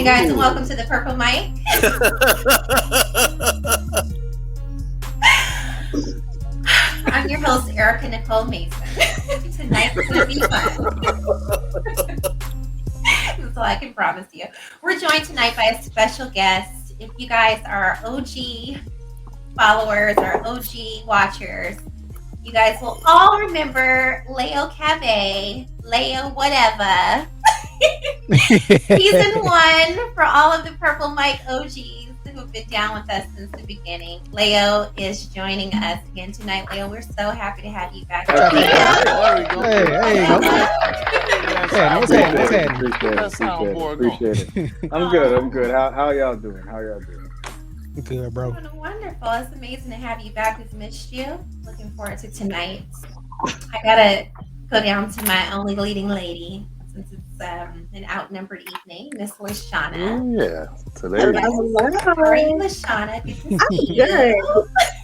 you guys, and welcome to the Purple Mic. I'm your host, Erica Nichole Mason. Tonight's going to be fun. That's all I can promise you. We're joined tonight by a special guest. If you guys are OG followers or OG watchers, you guys will all remember Leo Cabe, Leo whatever. Season 1 for all of the Purple Mic OGs who have been down with us since the beginning. Leo is joining us again tonight. Leo, we're so happy to have you back. Hey, appreciate it. I'm good. How y'all doing? Good, bro. Doing wonderful. It's amazing to have you back. We've missed you. Looking forward to tonight. I gotta go down to my only leading lady since it's an outnumbered evening, Miss LaShonna. Yeah, today. How are you, LaShonna? Good to see you. Good.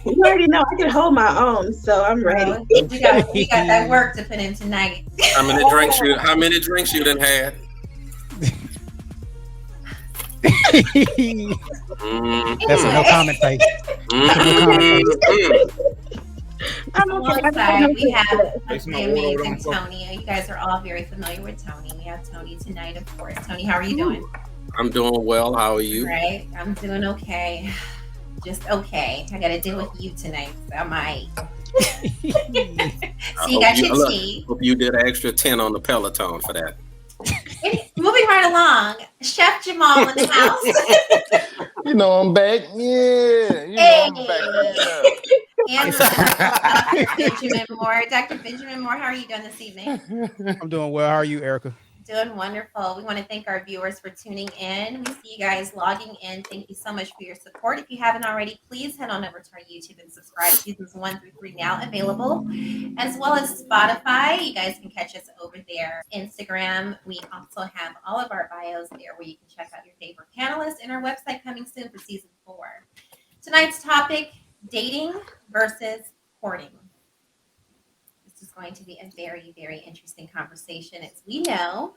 You already know I can hold my own, so I'm ready. We got that work to put in tonight. How many drinks you done had? That's a no comment face. Alongside, we have the amazing Tony. You guys are all very familiar with Tony. We have Tony tonight, of course. Tony, how are you doing? I'm doing well. How are you? Right, I'm doing okay. Just okay. I got to deal with you tonight, so I might. So you got your tea. Hope you did an extra 10 on the Peloton for that. Moving right along, Chef Jamal in the house. You know I'm back. I'm back. And Dr. Benjamin Moore. Dr. Benjamin Moore, how are you doing this evening? I'm doing well. How are you, Erica? Doing wonderful. We want to thank our viewers for tuning in. We see you guys logging in. Thank you so much for your support. If you haven't already, please head on over to our YouTube and subscribe. Seasons 1 through 3 now available, as well as Spotify. You guys can catch us over there. Instagram, we also have all of our bios there where you can check out your favorite panelists, and our website coming soon for season 4. Tonight's topic, dating versus courting. This is going to be a very, very interesting conversation. As we know,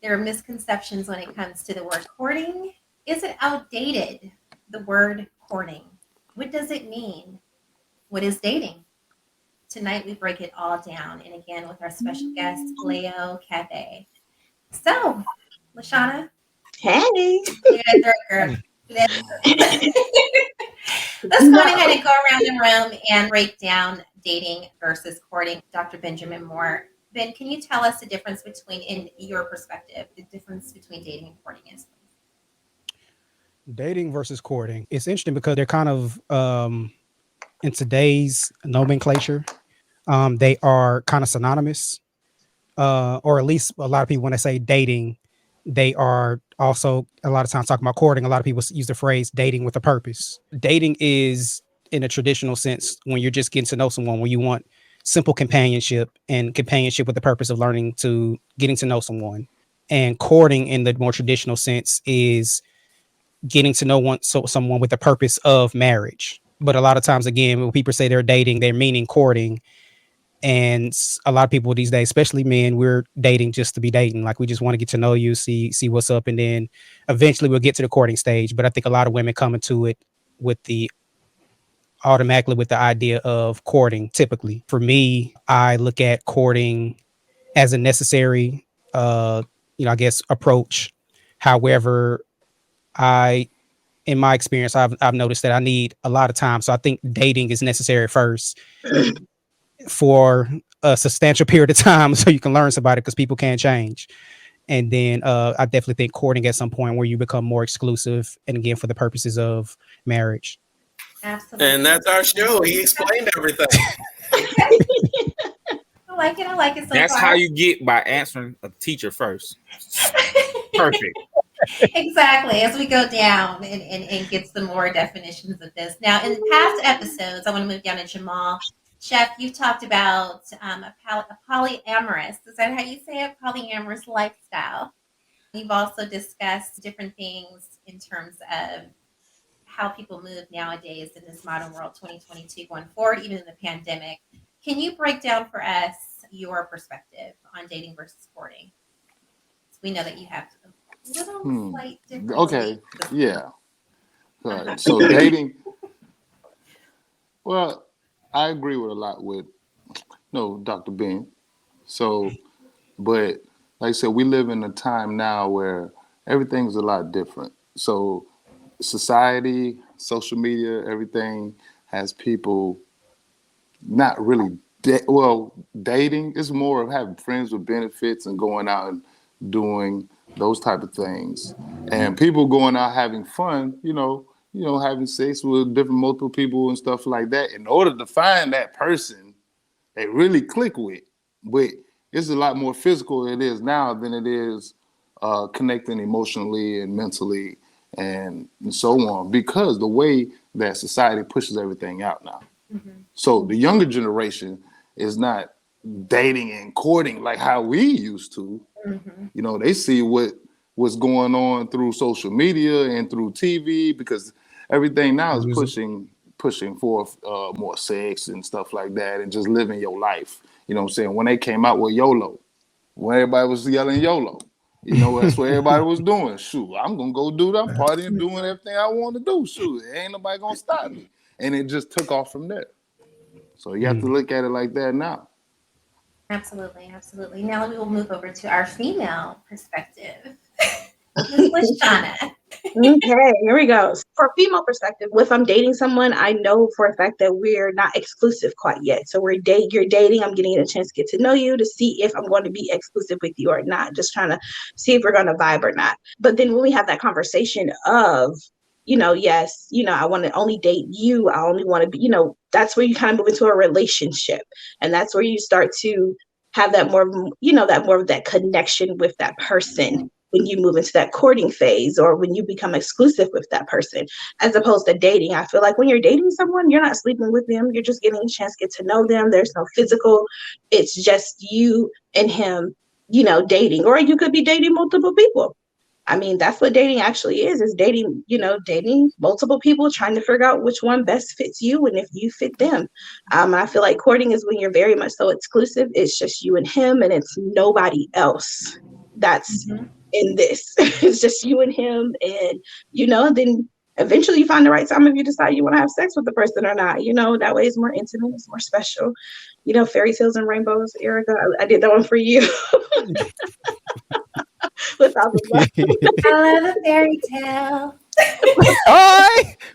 there are misconceptions when it comes to the word courting. Is it outdated, the word courting? What does it mean? What is dating? Tonight we break it all down, and again with our special guest, Leo Cabe. So, LaShonna. Hey. Let's go ahead and go around the room and break down dating versus courting. Dr. Benjamin Moore. Ben, can you tell us the difference between, in your perspective, the difference between dating and courting is? Dating versus courting. It's interesting because they're kind of, in today's nomenclature, they are kind of synonymous. Or at least a lot of people, when they say dating, they are also a lot of times talking about courting. A lot of people use the phrase dating with a purpose. Dating is, in a traditional sense, when you're just getting to know someone, when you want simple companionship and companionship with the purpose of getting to know someone. And courting in the more traditional sense is getting to know someone with the purpose of marriage. But a lot of times, again, when people say they're dating, they're meaning courting. And a lot of people these days, especially men, we're dating just to be dating. Like, we just want to get to know you, see what's up, and then eventually we'll get to the courting stage. But I think a lot of women come into it automatically with the idea of courting. Typically, for me, I look at courting as a necessary, I guess, approach. However, in my experience, I've noticed that I need a lot of time. So I think dating is necessary first for a substantial period of time so you can learn somebody, because people can change. And then I definitely think courting at some point where you become more exclusive, and again, for the purposes of marriage. Absolutely. And that's our show. He explained everything. I like it so That's far. how you get, by answering a teacher first. Perfect. Exactly. As we go down and get some more definitions of this. Now, in past episodes, I want to move down to Jamal. Chef, you talked about a polyamorous, is that how you say it? Polyamorous lifestyle. You've also discussed different things in terms of how people move nowadays in this modern world, 2022 going forward, even in the pandemic. Can you break down for us your perspective on dating versus courting? So we know that you have a little slight difference. Okay, yeah. So dating. Well, I agree with a lot with Dr. Ben. So, but like I said, we live in a time now where everything's a lot different. So, society, social media, everything has people not really dating. It's more of having friends with benefits and going out and doing those type of things. And people going out having fun, having sex with different multiple people and stuff like that in order to find that person they really click with. But it's a lot more physical it is now than it is connecting emotionally and mentally and so on, because the way that society pushes everything out now. So the younger generation is not dating and courting like how we used to. They see what's going on through social media and through TV, because everything now is pushing forth more sex and stuff like that, and just living your life. You know what I'm saying? When they came out with YOLO, when everybody was yelling YOLO, that's what everybody was doing. Shoot, I'm gonna go do that. I'm partying, doing everything I want to do. Shoot, ain't nobody gonna stop me. And it just took off from there. So you have to look at it like that now. Absolutely, absolutely. Now we will move over to our female perspective. Ms. LaShonna. Okay, here we go. For female perspective, if I'm dating someone, I know for a fact that we're not exclusive quite yet. So you're dating, I'm getting a chance to get to know you to see if I'm going to be exclusive with you or not. Just trying to see if we're going to vibe or not. But then when we have that conversation of, yes, I want to only date you. I only want to be, that's where you kind of move into a relationship. And that's where you start to have that more of that connection with that person when you move into that courting phase, or when you become exclusive with that person, as opposed to dating. I feel like when you're dating someone, you're not sleeping with them. You're just getting a chance to get to know them. There's no physical. It's just you and him, dating. Or you could be dating multiple people. I mean, that's what dating actually is dating, dating multiple people, trying to figure out which one best fits you and if you fit them. I feel like courting is when you're very much so exclusive. It's just you and him, and it's nobody else that's in this. It's just you and him, and then eventually you find the right time if you decide you want to have sex with the person or not. That way it's more intimate, it's more special. Fairy tales and rainbows. Erica, I did that one for you. I love a fairy tale.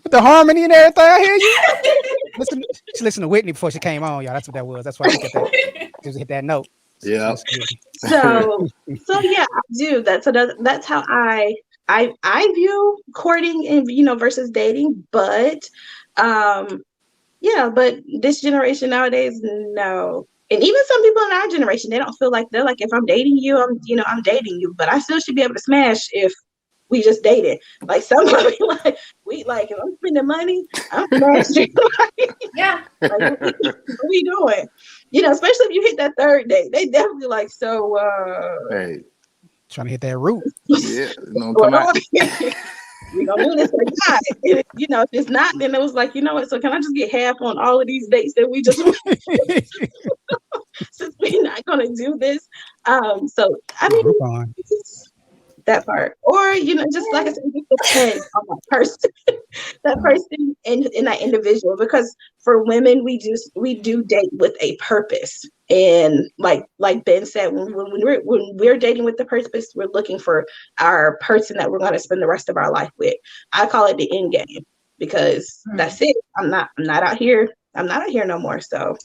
With the harmony and everything. I hear you. She listened to Whitney before she came on, y'all. That's what that was. That's why she hit that note. Yeah. So yeah, I do. That's how I view courting and versus dating. But but this generation nowadays, no. And even some people in our generation, they don't feel like, they're like, if I'm dating you, I'm dating you, but I still should be able to smash if we just dated. Like somebody if I'm spending money, I'm smashing. Yeah. Like, what we doing? Especially if you hit that third date, they definitely like, so hey, trying to hit that root. Yeah, come out. We're gonna do this for God. If it's not, then it was like, what? So can I just get half on all of these dates that we just since we're not gonna do this? So I mean, that part, or just like I said, it depends on that person, and that individual. Because for women, we do date with a purpose, and like Ben said, when we're dating with the purpose, we're looking for our person that we're going to spend the rest of our life with. I call it the end game, because that's it. I'm not out here. I'm not out here no more. So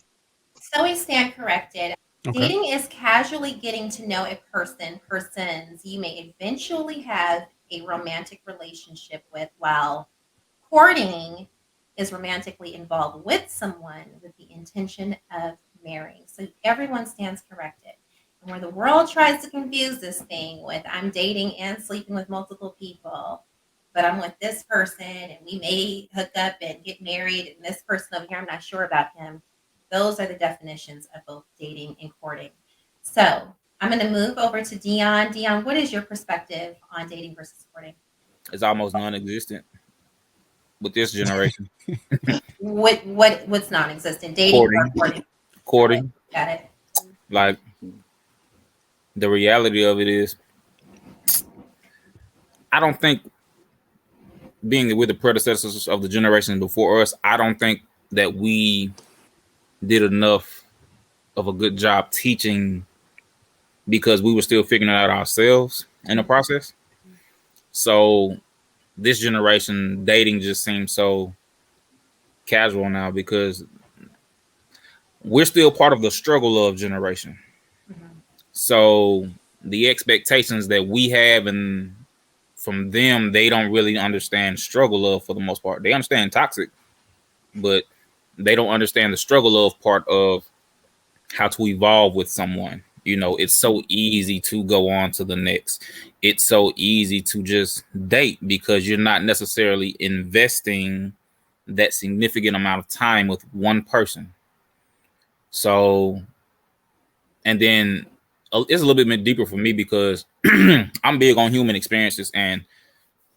we stand corrected. Okay. Dating is casually getting to know a persons you may eventually have a romantic relationship with, while courting is romantically involved with someone with the intention of marrying. So everyone stands corrected. And where the world tries to confuse this thing with, I'm dating and sleeping with multiple people, but I'm with this person and we may hook up and get married, and this person over here, I'm not sure about him. Those are the definitions of both dating and courting. So I'm going to move over to Deon. Deon, what is your perspective on dating versus courting? It's almost non-existent with this generation. What's non-existent? Dating or courting? Courting. Got it. Like, the reality of it is, I don't think being with the predecessors of the generation before us, I don't think that we did enough of a good job teaching because we were still figuring it out ourselves in the process. So this generation dating just seems so casual now because we're still part of the struggle of generation. So the expectations that we have and from them, they don't really understand struggle of for the most part. They understand toxic, but they don't understand the struggle of part of how to evolve with someone. You know, it's so easy to go on to the next. It's so easy to just date because you're not necessarily investing that significant amount of time with one person. So, and then it's a little bit deeper for me because I'm big on human experiences, and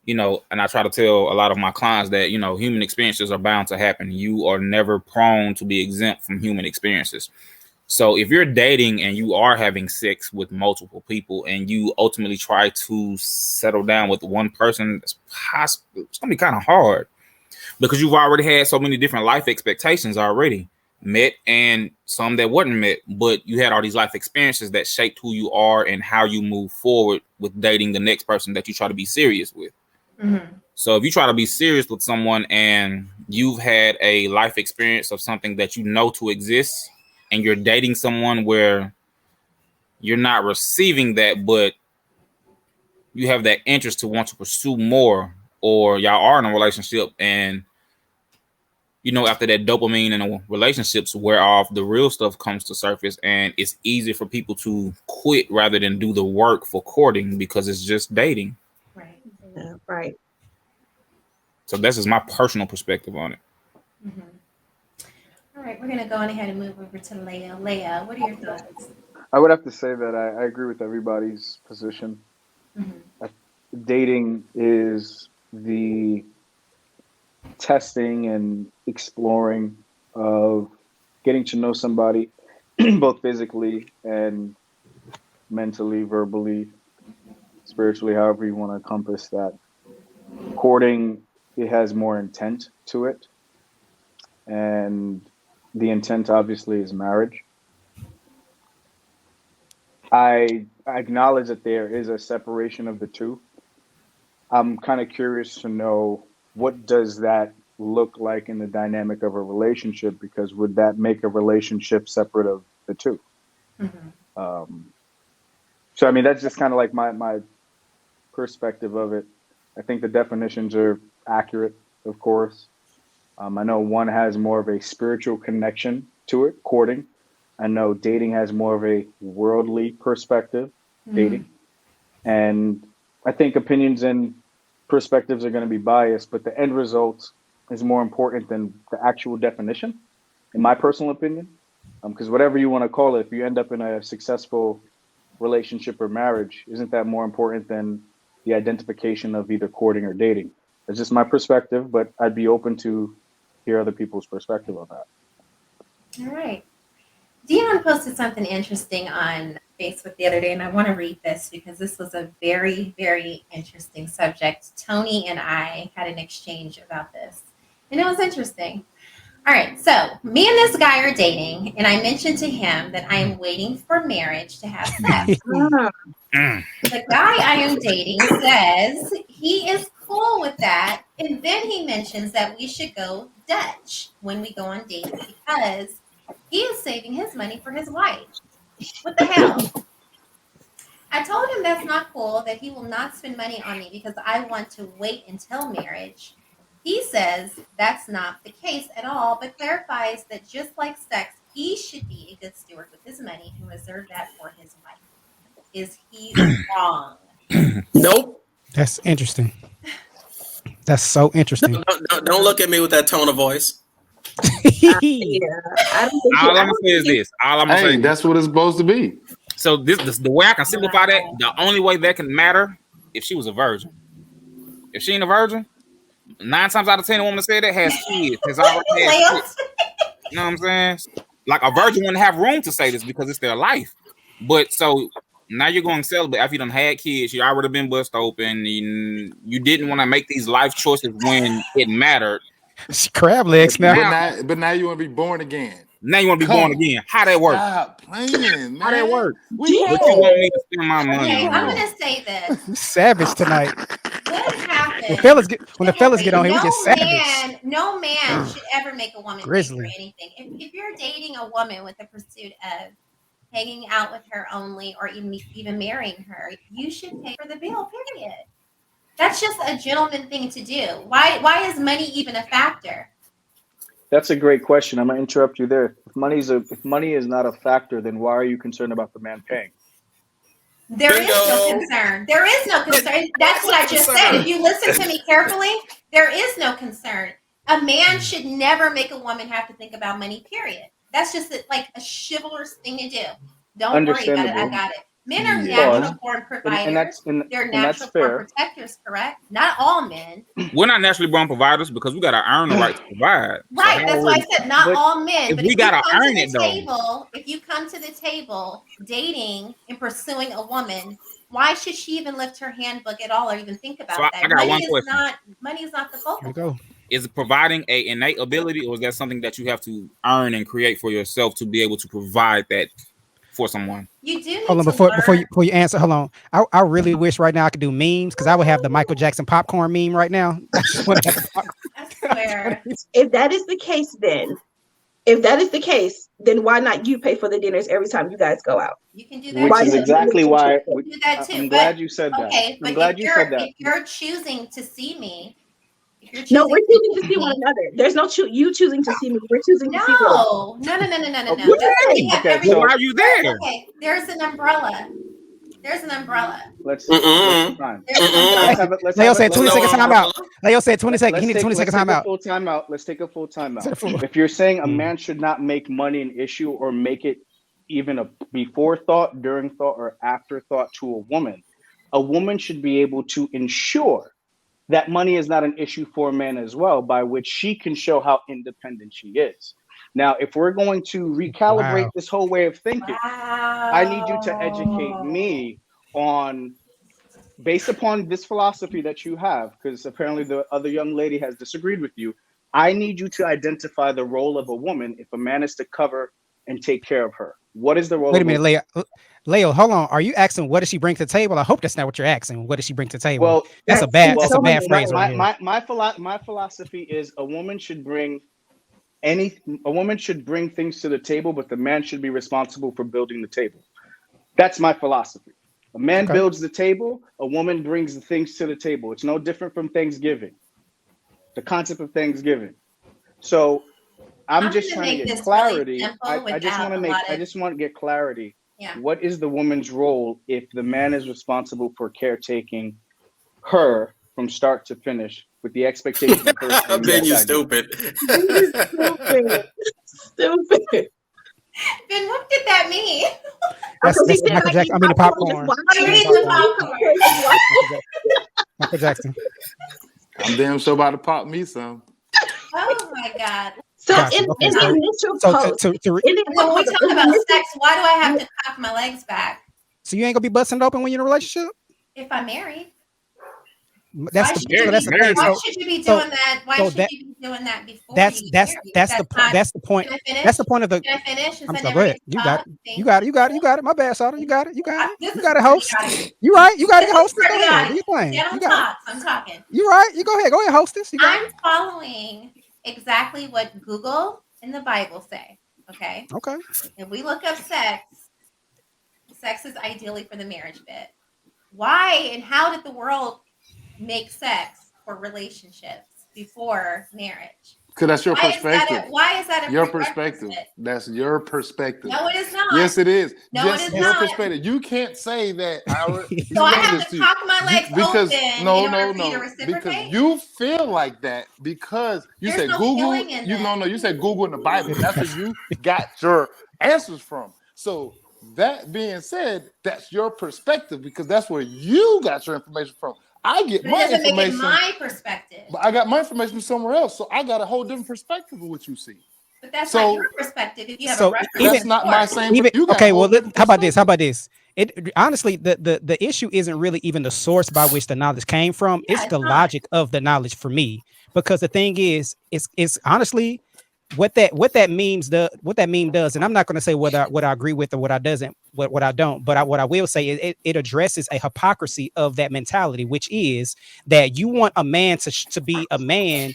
you know, and I try to tell a lot of my clients that, you know, human experiences are bound to happen. You are never prone to be exempt from human experiences. So if you're dating and you are having sex with multiple people and you ultimately try to settle down with one person, it's going to be kind of hard because you've already had so many different life expectations already met and some that wasn't met, but you had all these life experiences that shaped who you are and how you move forward with dating the next person that you try to be serious with. Mm-hmm. So if you try to be serious with someone and you've had a life experience of something that you know to exist and you're dating someone where you're not receiving that, but you have that interest to want to pursue more, or y'all are in a relationship and, you know, after that dopamine and relationships wear off, the real stuff comes to surface and it's easy for people to quit rather than do the work for courting because it's just dating. Right. Yeah, right. So that's just my personal perspective on it. Mm-hmm. All right, we're going to go on ahead and move over to Leah. Leah, what are your thoughts? I would have to say that I agree with everybody's position. Mm-hmm. Dating is the testing and exploring of getting to know somebody, both physically and mentally, verbally, spiritually, however you want to encompass that. Courting, it has more intent to it. And the intent obviously is marriage. I acknowledge that there is a separation of the two. I'm kind of curious to know, what does that look like in the dynamic of a relationship? Because would that make a relationship separate of the two? Mm-hmm. So, I mean, that's just kind of like my perspective of it. I think the definitions are accurate, of course. I know one has more of a spiritual connection to it, courting. I know dating has more of a worldly perspective, dating. And I think opinions and perspectives are going to be biased, but the end result is more important than the actual definition, in my personal opinion. Because whatever you want to call it, if you end up in a successful relationship or marriage, isn't that more important than the identification of either courting or dating? It's just my perspective, but I'd be open to hear other people's perspective on that. All right. Deon posted something interesting on Facebook the other day, and I want to read this because this was a very, very interesting subject. Tony and I had an exchange about this, and it was interesting. All right, so me and this guy are dating, and I mentioned to him that I am waiting for marriage to have sex. The guy I am dating says he is cool with that, and then he mentions that we should go Dutch when we go on dates because he is saving his money for his wife. What the hell? I told him that's not cool, that he will not spend money on me because I want to wait until marriage. He says that's not the case at all, but clarifies that just like sex, he should be a good steward with his money and reserve that for his wife. Is he wrong? Nope. That's interesting. That's so interesting. Don't look at me with that tone of voice. All I'm gonna say is this. Hey, that's what it's supposed to be. So this the way I can simplify that. The only way that can matter if she was a virgin. If she ain't a virgin, 9 times out of 10, the woman that said that has kids. Has already had kids. You know what I'm saying? Like a virgin wouldn't have room to say this because it's their life. But so Now you're going celibate after you done had kids. You already been bust open. You didn't want to make these life choices when it mattered. Crab legs now. But now you want to be born again. Now you want to be born again. How that work? Stop playing, man. How that work? But you want me to spend my money Okay, on I'm you? gonna say this. Savage tonight. What happens When the fellas get on here, we just savage. No man should ever make a woman Grizzly. pay for anything. If you're dating a woman with the pursuit of hanging out with her only, or even marrying her, you should pay for the bill. Period. That's just a gentleman thing to do. Why is money even a factor? That's a great question. I'm gonna interrupt you there. If money is not a factor, then why are you concerned about the man paying? There is no concern. There is no concern. That's what I just said. If you listen to me carefully, there is no concern. A man should never make a woman have to think about money, period. That's just like a chivalrous thing to do. Don't worry about it. I got it. Men are natural born providers. They're natural born protectors, correct? Not all men. We're not naturally born providers because we got to earn the right to provide. Right. So that's why I said not all men. But we got to earn it, though. If you come to the table dating and pursuing a woman, why should she even lift her handbook at all or even think about that? I got one question. Money is not the focal point. Is it providing an innate ability, or is that something that you have to earn and create for yourself to be able to provide that for someone? You do. Hold on, before you answer, hold on. I really wish right now I could do memes, because I would have the Michael Jackson popcorn meme right now. I swear. If that is the case, then why not you pay for the dinners every time you guys go out? You can do that. Which is exactly why. You can do that too. I'm glad you said that. Okay, but if you're choosing to see me. No, we're choosing to see one another. There's no you choosing to see me. We're choosing to see one. No. Okay, so why are you there? Okay, there's an umbrella. Let's Leo said 20 second timeout. Leo said 20 seconds. He needs 20 second timeout. Let's take a full timeout. If you're saying a man should not make money an issue or make it even a before thought, during thought, or after thought to a woman should be able to ensure that money is not an issue for a man as well, by which she can show how independent she is. Now, if we're going to recalibrate this whole way of thinking, I need you to educate me on, based upon this philosophy that you have, because apparently the other young lady has disagreed with you. I need you to identify the role of a woman if a man is to cover and take care of her. What is the role? Wait a minute, Leo, hold on. Are you asking what does she bring to the table? I hope that's not what you're asking. What does she bring to the table? Well, that's a bad phrase. My philosophy is a woman should bring things to the table, but the man should be responsible for building the table. That's my philosophy. A man builds the table, a woman brings the things to the table. It's no different from Thanksgiving, the concept of Thanksgiving. So I'm just trying to get clarity. I just want to get clarity. Yeah. What is the woman's role if the man is responsible for caretaking her from start to finish with the expectation of her? Ben, you stupid. Stupid. Ben, what did that mean? That's Michael Jackson. I mean the popcorn. Michael Jackson. I'm damn sure about to pop me some. Oh my God. So in the initial post, when we talk about sex, why do I have to cock my legs back? So you ain't gonna be busting it open when you're in a relationship? If I'm married. That's the thing. Why should you be doing that? Why should you be doing that before? That's the point. That's the point of the. Can I finish? I'm sorry. Go ahead. You got it. My bad, Sada. You got it, host. You right. You got it, host. Go ahead. Do your thing. I'm talking. You right. You go ahead. Go ahead, hostess. I'm following exactly what Google and the Bible say. Okay. If we look up sex is ideally for the marriage bit. Why and how did the world make sex for relationships before marriage? Because that's your perspective. Why is that your perspective? That's your perspective. No, it is not. Yes, it is. No, it is your not. Perspective. You can't say that. So I have to cock my legs open in order for you to reciprocate? Because you feel like that because you said Google. You said Google in the Bible. That's where you got your answers from. So that being said, that's your perspective because that's where you got your information from. I get my information. Make it my perspective. But I got my information somewhere else, so I got a whole different perspective of what you see. But that's not your perspective. If you have a reference, that's not my same. How about this? it honestly, the issue isn't really even the source by which the knowledge came from. Yeah, It's it's the not. logic of the knowledge for me. Because the thing is, it's honestly what that meme does, and I'm not going to say what I agree with or what I don't, but what I will say is it addresses a hypocrisy of that mentality, which is that you want a man to be a man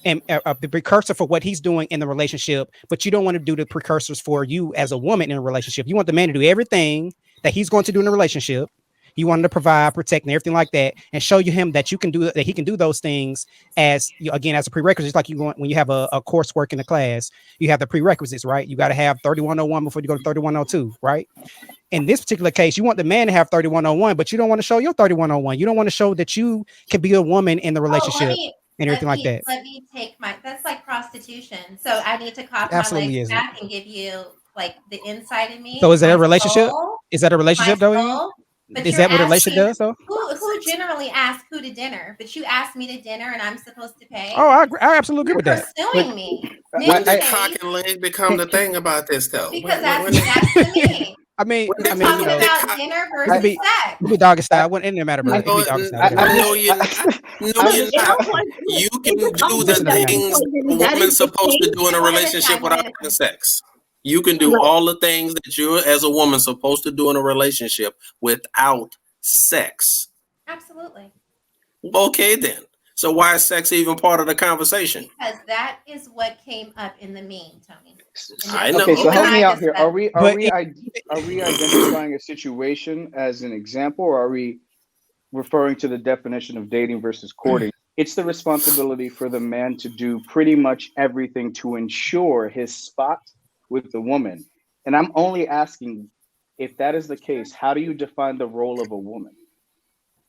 and a precursor for what he's doing in the relationship, but you don't want to do the precursors for you as a woman in a relationship. You want the man to do everything that he's going to do in a relationship. You want him to provide, protect, and everything like that, and show you him that you can do that. He can do those things as again as a prerequisite. It's like you want when you have a coursework in the class, you have the prerequisites, right? You got to have 3101 before you go to 3102, right? In this particular case, you want the man to have 3101, but you don't want to show your 3101. You don't want to show that you can be a woman in the relationship and everything like that. Let me take that's like prostitution. So I need to cock my Absolutely legs isn't. back and give you like the inside of me. So is that my a relationship? soul, Is that a my relationship though? soul. But Is you're that what a relationship asking does though? who generally asks who to dinner, but you asked me to dinner and I'm supposed to pay. Oh, I absolutely agree You're with that. pursuing me. When Men did chase cock and leg become the thing about this though? because that's to me. I mean, We're when talking did about cock- dinner it versus could be sex. it could be doggy style. It didn't matter, bro. It could No, be doggy style. Whatever. no, you're not. No, you're not. You can do Listen the to me. things a That is woman's the supposed to case. do in a One at a relationship time, one without at a having time. sex. You can do Right. all the things that you as a woman supposed to do in a relationship without sex. Absolutely. Okay, then. So why is sex even part of the conversation? Because that is what came up in the meme, Tony. I know. Okay, so You help and me I out here. discussed. Are we identifying a situation as an example, or are we referring to the definition of dating versus courting? It's the responsibility for the man to do pretty much everything to ensure his spot with the woman. And I'm only asking, if that is the case, how do you define the role of a woman?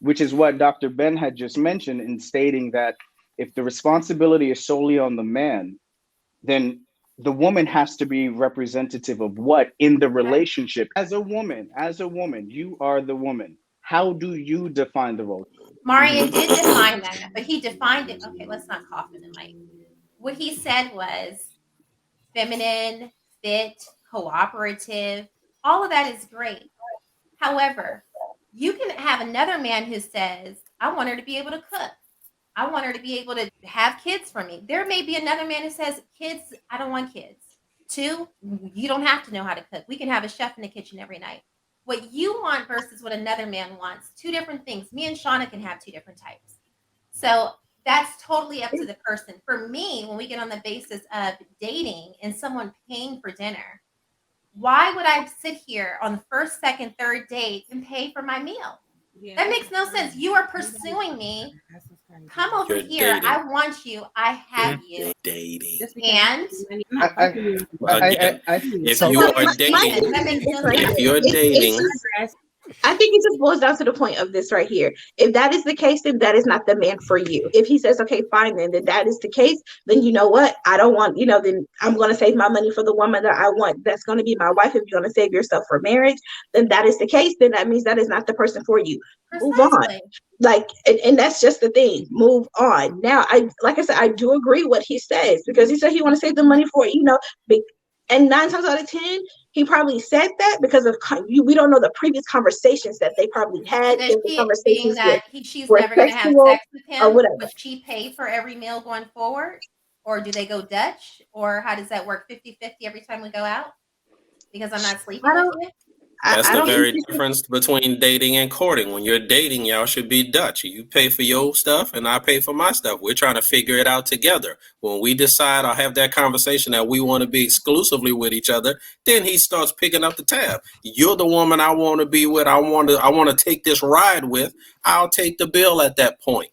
Which is what Dr. Ben had just mentioned in stating that if the responsibility is solely on the man, then the woman has to be representative of what in the relationship. As a woman, you are the woman. How do you define the role? Mario did define that, but he defined it. Okay, let's not cough in the mic. What he said was feminine, fit, cooperative. All of that is great. However, you can have another man who says, I want her to be able to cook. I want her to be able to have kids for me. There may be another man who says, kids, I don't want kids. 2, you don't have to know how to cook. We can have a chef in the kitchen every night. What you want versus what another man wants, 2 different things. Me and Shauna can have 2 different types. So that's totally up to the person. For me, when we get on the basis of dating and someone paying for dinner, why would I sit here on the first, second, third date and pay for my meal? That makes no sense. You are pursuing me. Come over You're here. dating. I want you. I have you. Dating. And Again, I- if so- you So are my dating, thing is, that makes no if sense. you're dating, I think it just boils down to the point of this right here. If that is the case, then that is not the man for you. If he says, okay, fine, then that is the case, then you know what? I don't want, then I'm going to save my money for the woman that I want. That's going to be my wife. If you're going to save yourself for marriage, then that is the case. Then that means that is not the person for you. Move on. Precisely. Like, and that's just the thing. Move on. Now, like I said, I do agree what he says, because he said he want to save the money for, and 9 times out of 10, he probably said that because of we don't know the previous conversations that they probably had. Does The she, being conversations that she's were never going to have sexual sex with or him, whatever. would she pay for every meal going forward? Or do they go Dutch? Or how does that work? 50-50 every time we go out? Because I'm not sleeping with you? that's I the don't very think difference between dating and courting. When you're dating, y'all should be Dutch. You pay for your stuff and I pay for my stuff. We're trying to figure it out together. When we decide or have that conversation that we want to be exclusively with each other, then he starts picking up the tab. You're the woman I want to be with. I want to take this ride with. I'll take the bill at that point.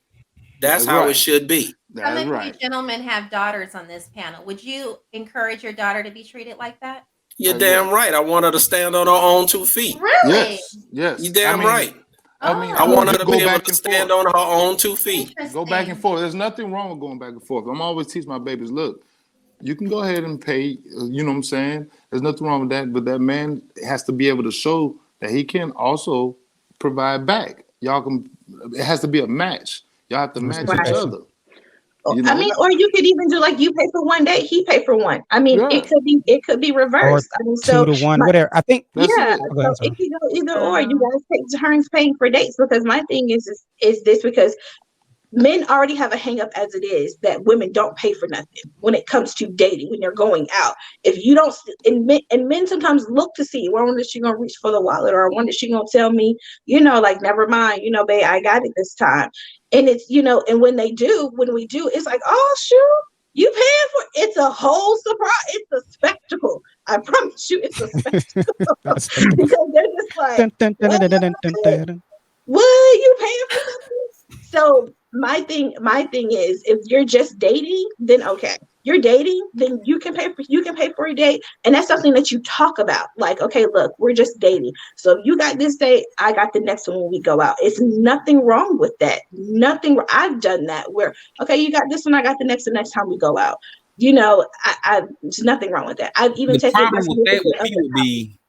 That's how right. it should be. Some That's of right. you gentlemen have daughters on this panel. Would you encourage your daughter to be treated like that? You're Like damn what? right. I want her to stand on her own 2 feet. Really? Yes. You damn right. I mean, I want her you to go be able back to and stand forth. on her own 2 feet. Go back and forth. There's nothing wrong with going back and forth. I'm always teach my babies, look, you can go ahead and pay, you know what I'm saying? There's nothing wrong with that, but that man has to be able to show that he can also provide back. It has to be a match. Y'all have to match each Reciprocation. other. You I know? mean, or you could even do like you pay for one day, he pay for one. I mean, Yeah, it could be Or reversed. I mean, 2 to 1, my, whatever. I think. that's yeah, it. Oh, go ahead, so I'm it sorry. could go either or. You guys take turns paying for dates, because my thing is this, because men already have a hang up as it is that women don't pay for nothing when it comes to dating, when you're going out. If you don't, and men sometimes look to see, well, when is she gonna reach for the wallet, or when is she gonna tell me, like, never mind, babe, I got it this time. And it's, and when we do, it's like, oh shoot, you paying for it's a whole surprise. It's a spectacle. I promise you, it's a spectacle. Not a spectacle. Because they're just like, Dun, dun, dun, dun, dun, dun, dun, dun, dun. what, you paying for something? So my thing is, if you're just dating, then okay. You're dating, then you can pay for a date, and that's something that you talk about. Like, okay, look, we're just dating. So if you got this date, I got the next one when we go out. It's nothing wrong with that. Nothing. I've done that where, okay, you got this one, I got the next time we go out. There's nothing wrong with that. I've even The taken problem with that with me would be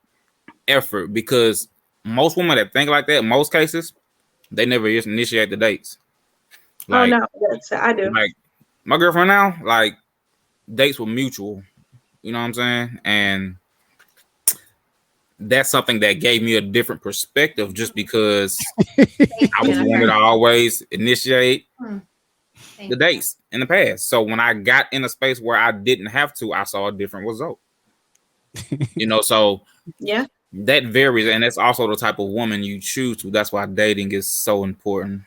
effort, because most women that think like that, in most cases, they never initiate the dates. Oh no, I do. Like my girlfriend now, like dates were mutual. You know what I'm saying? And that's something that gave me a different perspective, just because I was the one that always initiate the dates in the past. So when I got in a space where I didn't have to, I saw a different result. So yeah, that varies, and that's also the type of woman you choose to. That's why dating is so important.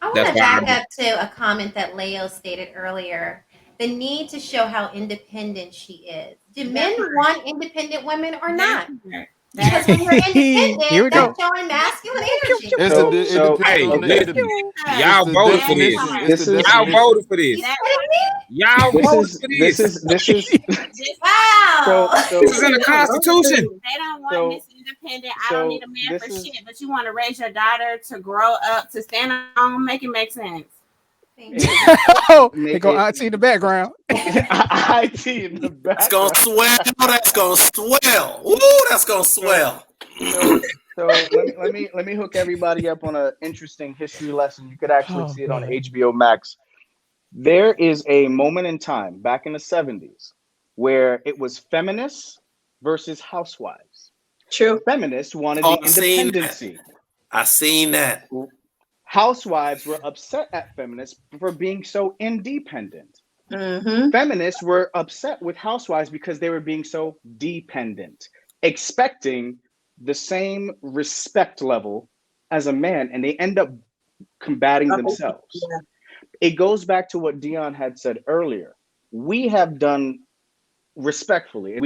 I want to back up to a comment that Leo stated earlier. The need to show how independent she is. Do men want independent women or not? Because when you're Here we independent, go. that's showing masculine energy. Y'all voted for this. Y'all voted for this. Y'all voted for this. This is Wow. This is in the Constitution. They don't want Miss Independent. I don't need a man for shit, but you want to raise your daughter to grow up, to stand on her own, make it make sense. They go IT in the background. IT in the background. That's gonna swell. That's gonna swell. Ooh, that's gonna swell. So let me hook everybody up on an interesting history lesson. You could actually see it on HBO Max. There is a moment in time back in the 70s where it was feminists versus housewives. True. Feminists wanted the independency. I seen that. Housewives were upset at feminists for being so independent. Mm-hmm. Feminists were upset with housewives because they were being so dependent, expecting the same respect level as a man, and they end up combating themselves. Yeah. It goes back to what Deon had said earlier. We have done, respectfully,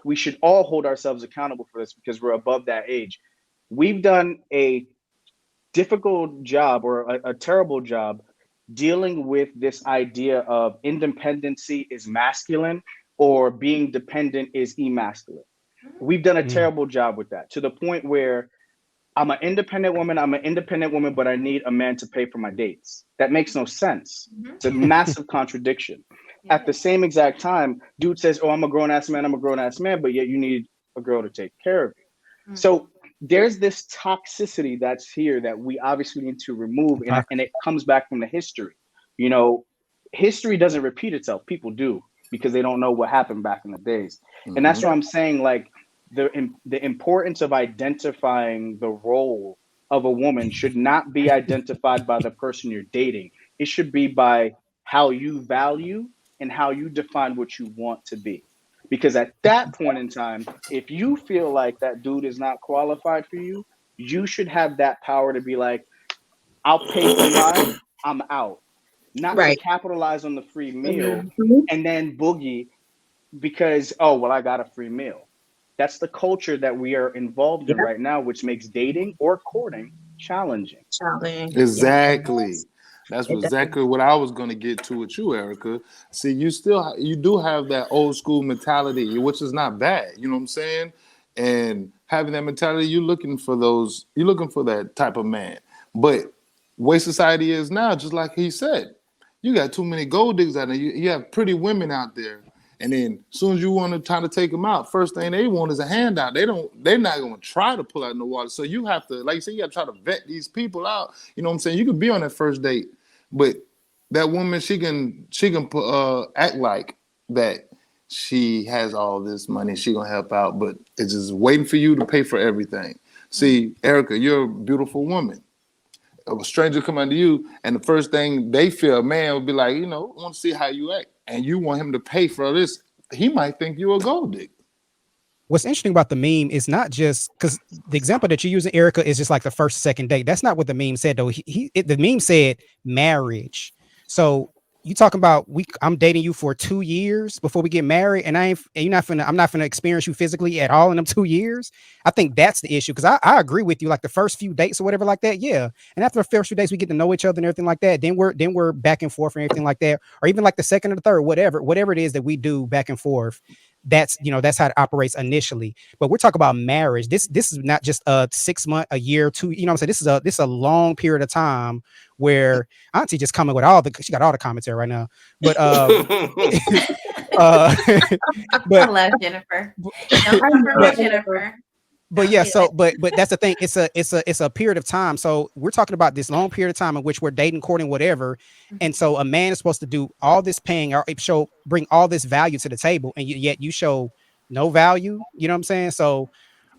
we should all hold ourselves accountable for this because we're above that age. We've done a difficult job, or a terrible job, dealing with this idea of independency is masculine or being dependent is emasculine. We've done a terrible job with that, to the point where I'm an independent woman, but I need a man to pay for my dates. That makes no sense. It's a massive contradiction. At the same exact time, dude says, oh, I'm a grown-ass man, but yet you need a girl to take care of you. So there's this toxicity that's here that we obviously need to remove, and it comes back from the history. History doesn't repeat itself. People do, because they don't know what happened back in the days. And that's why I'm saying, like, the importance of identifying the role of a woman should not be identified by the person you're dating. It should be by how you value and how you define what you want to be. Because at that point in time, if you feel like that dude is not qualified for you, you should have that power to be like, I'll pay for mine, I'm out. Not to capitalize on the free meal and then boogie because, oh, well, I got a free meal. That's the culture that we are involved in right now, which makes dating or courting challenging. Exactly. That's exactly what I was going to get to with you, Erica. See, you do have that old school mentality, which is not bad. You know what I'm saying? And having that mentality, you're looking for that type of man. But way society is now, just like he said, you got too many gold diggers out there. You have pretty women out there. And then as soon as you want to try to take them out, first thing they want is a handout. They're not going to try to pull out in the water. So you have to, like you said, you got to try to vet these people out. You know what I'm saying? You could be on that first date, but that woman, she can act like that she has all this money, she gonna help out, but it's just waiting for you to pay for everything. See, Erica, you're a beautiful woman. A stranger come under you, and the first thing they feel, a man would be like, I want to see how you act, and you want him to pay for this. He might think you're a gold digger. What's interesting about the meme is not just because the example that you're using, Erica, is just like the first, second date. That's not what the meme said, though. The meme said marriage. So you talking about I'm dating you for 2 years before we get married, and I'm not gonna experience you physically at all in them 2 years. I think that's the issue, because I agree with you. Like the first few dates or whatever like that, yeah. And after the first few dates, we get to know each other and everything like that. Then we're back and forth and everything like that, or even like the second or the third, whatever it is that we do back and forth. That's how it operates initially. But we're talking about marriage. This is not just a 6 month, a year, 2. You know what I'm saying? This is a long period of time where Auntie just coming with she got all the commentary right now. But I love Jennifer. Jennifer. But yeah, so but that's the thing. It's a period of time. So we're talking about this long period of time in which we're dating, courting, whatever. And so a man is supposed to do all this paying, or bring all this value to the table, and yet you show no value. You know what I'm saying? So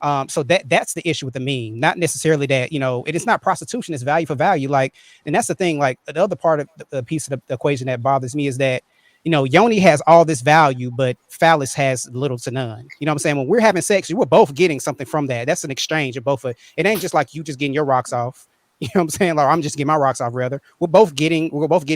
that's the issue with the meme. Not necessarily that, it is not prostitution, it's value for value. Like, and that's the thing. Like the other part of the piece of the equation that bothers me is that, Yoni has all this value, but phallus has little to none. You know what I'm saying? When we're having sex, we're both getting something from that. That's an exchange of both. It ain't just like you just getting your rocks off. You know what I'm saying? Or I'm just getting my rocks off, rather. We're both getting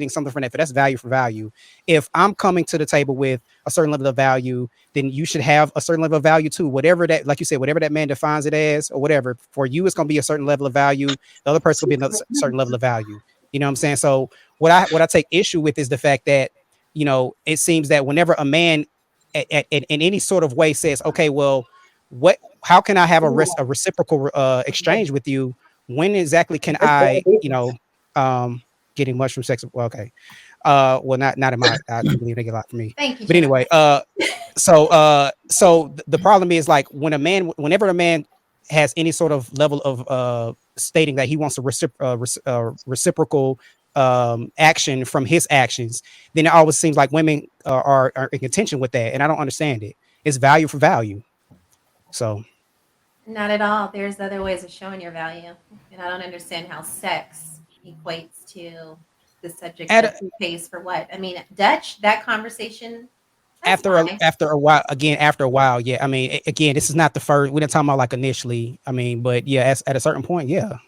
something from that. But that's value for value. If I'm coming to the table with a certain level of value, then you should have a certain level of value too. Whatever that, like you said, whatever that man defines it as, or whatever. For you, it's gonna be a certain level of value. The other person will be another certain level of value. You know what I'm saying? So what I take issue with is the fact that, it seems that whenever a man in any sort of way says, okay, well, how can I have a reciprocal exchange with you? When exactly can I, getting much from sex? Well, okay. Well, not in my, I believe they get a lot from me. Thank you. But anyway, so the problem is, like, whenever a man has any sort of level of stating that he wants a reciprocal action from his actions, then it always seems like women are in contention with that, and I don't understand it. It's value for value. So not at all. There's other ways of showing your value, and I don't understand how sex equates to the subject of who pays for what. I mean, Dutch, that conversation after a while, yeah. I mean, again, this is not the first. We didn't talk about like initially. I mean, but yeah, at a certain point, yeah.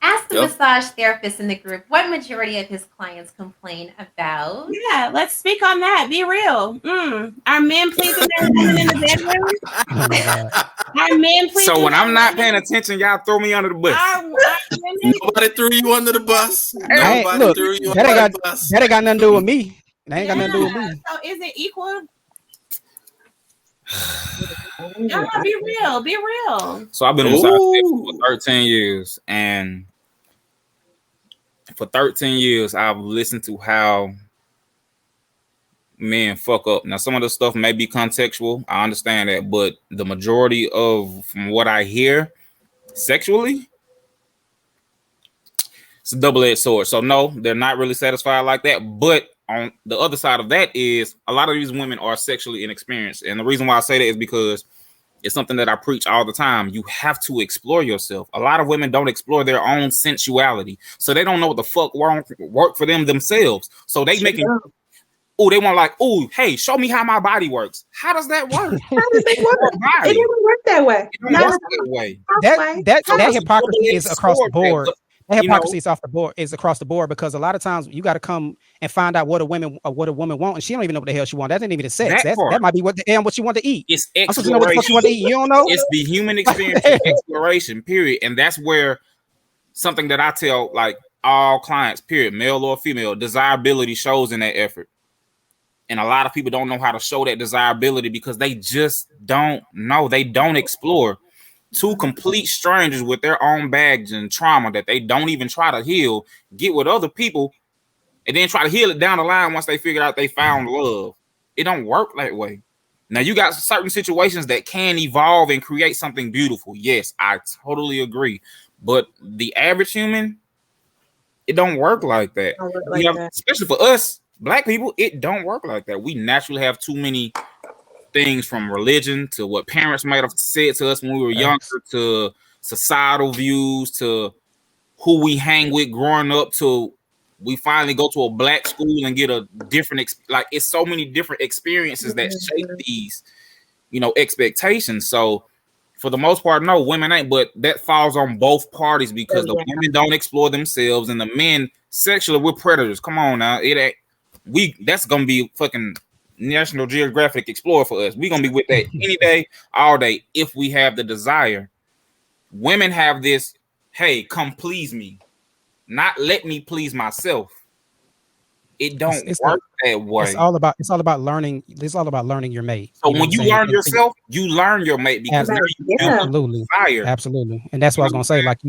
Ask the massage therapist in the group what majority of his clients complain about. Yeah, let's speak on that. Be real. Are men pleasing their women in the bedroom? Oh my God. Are men pleasing? So when I'm not paying attention, y'all throw me under the bus. Nobody threw you under the bus. Nobody threw you under the bus. That ain't got nothing to do with me. That ain't got nothing to do with me. So is it equal? Y'all be real. Be real. So I've been in massage for 13 years, and for 13 years, I've listened to how men fuck up. Now, some of the stuff may be contextual. I understand that, but the majority from what I hear sexually, it's a double-edged sword. So no, they're not really satisfied like that. But on the other side of that is a lot of these women are sexually inexperienced. And the reason why I say that is because it's something that I preach all the time. You have to explore yourself. A lot of women don't explore their own sensuality. So they don't know what the fuck work for them themselves. So they they want like, hey, show me how my body works. How does that work? How does it work? It doesn't work that way. It don't work that way. That hypocrisy is across the board. That hypocrisy is across the board, because a lot of times you got to come and find out what a woman want, and she don't even know what the hell she want. That ain't even the sex. That might be what she want to eat. It's exploration. I'm supposed to know what the fuck she want to eat. You don't know. It's the human experience of exploration, period. And that's where something that I tell like all clients, period, male or female, desirability shows in that effort. And a lot of people don't know how to show that desirability because they just don't know. They don't explore. Two complete strangers with their own baggage and trauma that they don't even try to heal, get with other people, and then try to heal it down the line once they figure out they found love. It don't work that way. Now, you got certain situations that can evolve and create something beautiful. Yes, I totally agree. But the average human, It don't work like that. Don't work like that. Especially for us, Black people, it don't work like that. We naturally have too many things, from religion to what parents might have said to us when we were younger, to societal views, to who we hang with growing up, to we finally go to a Black school and get a different it's so many different experiences that shape these, expectations. So for the most part, no, women ain't, but that falls on both parties, because the women don't explore themselves, and the men sexually, we're predators. Come on now, it ain't that's gonna be fucking National Geographic Explorer for us. We're gonna be with that any day, all day, if we have the desire. Women have this, hey, come please me, not let me please myself. It don't work that way. It's all about learning. It's all about learning your mate. So when you learn yourself, you learn your mate, because absolutely. And that's what I was gonna say. Like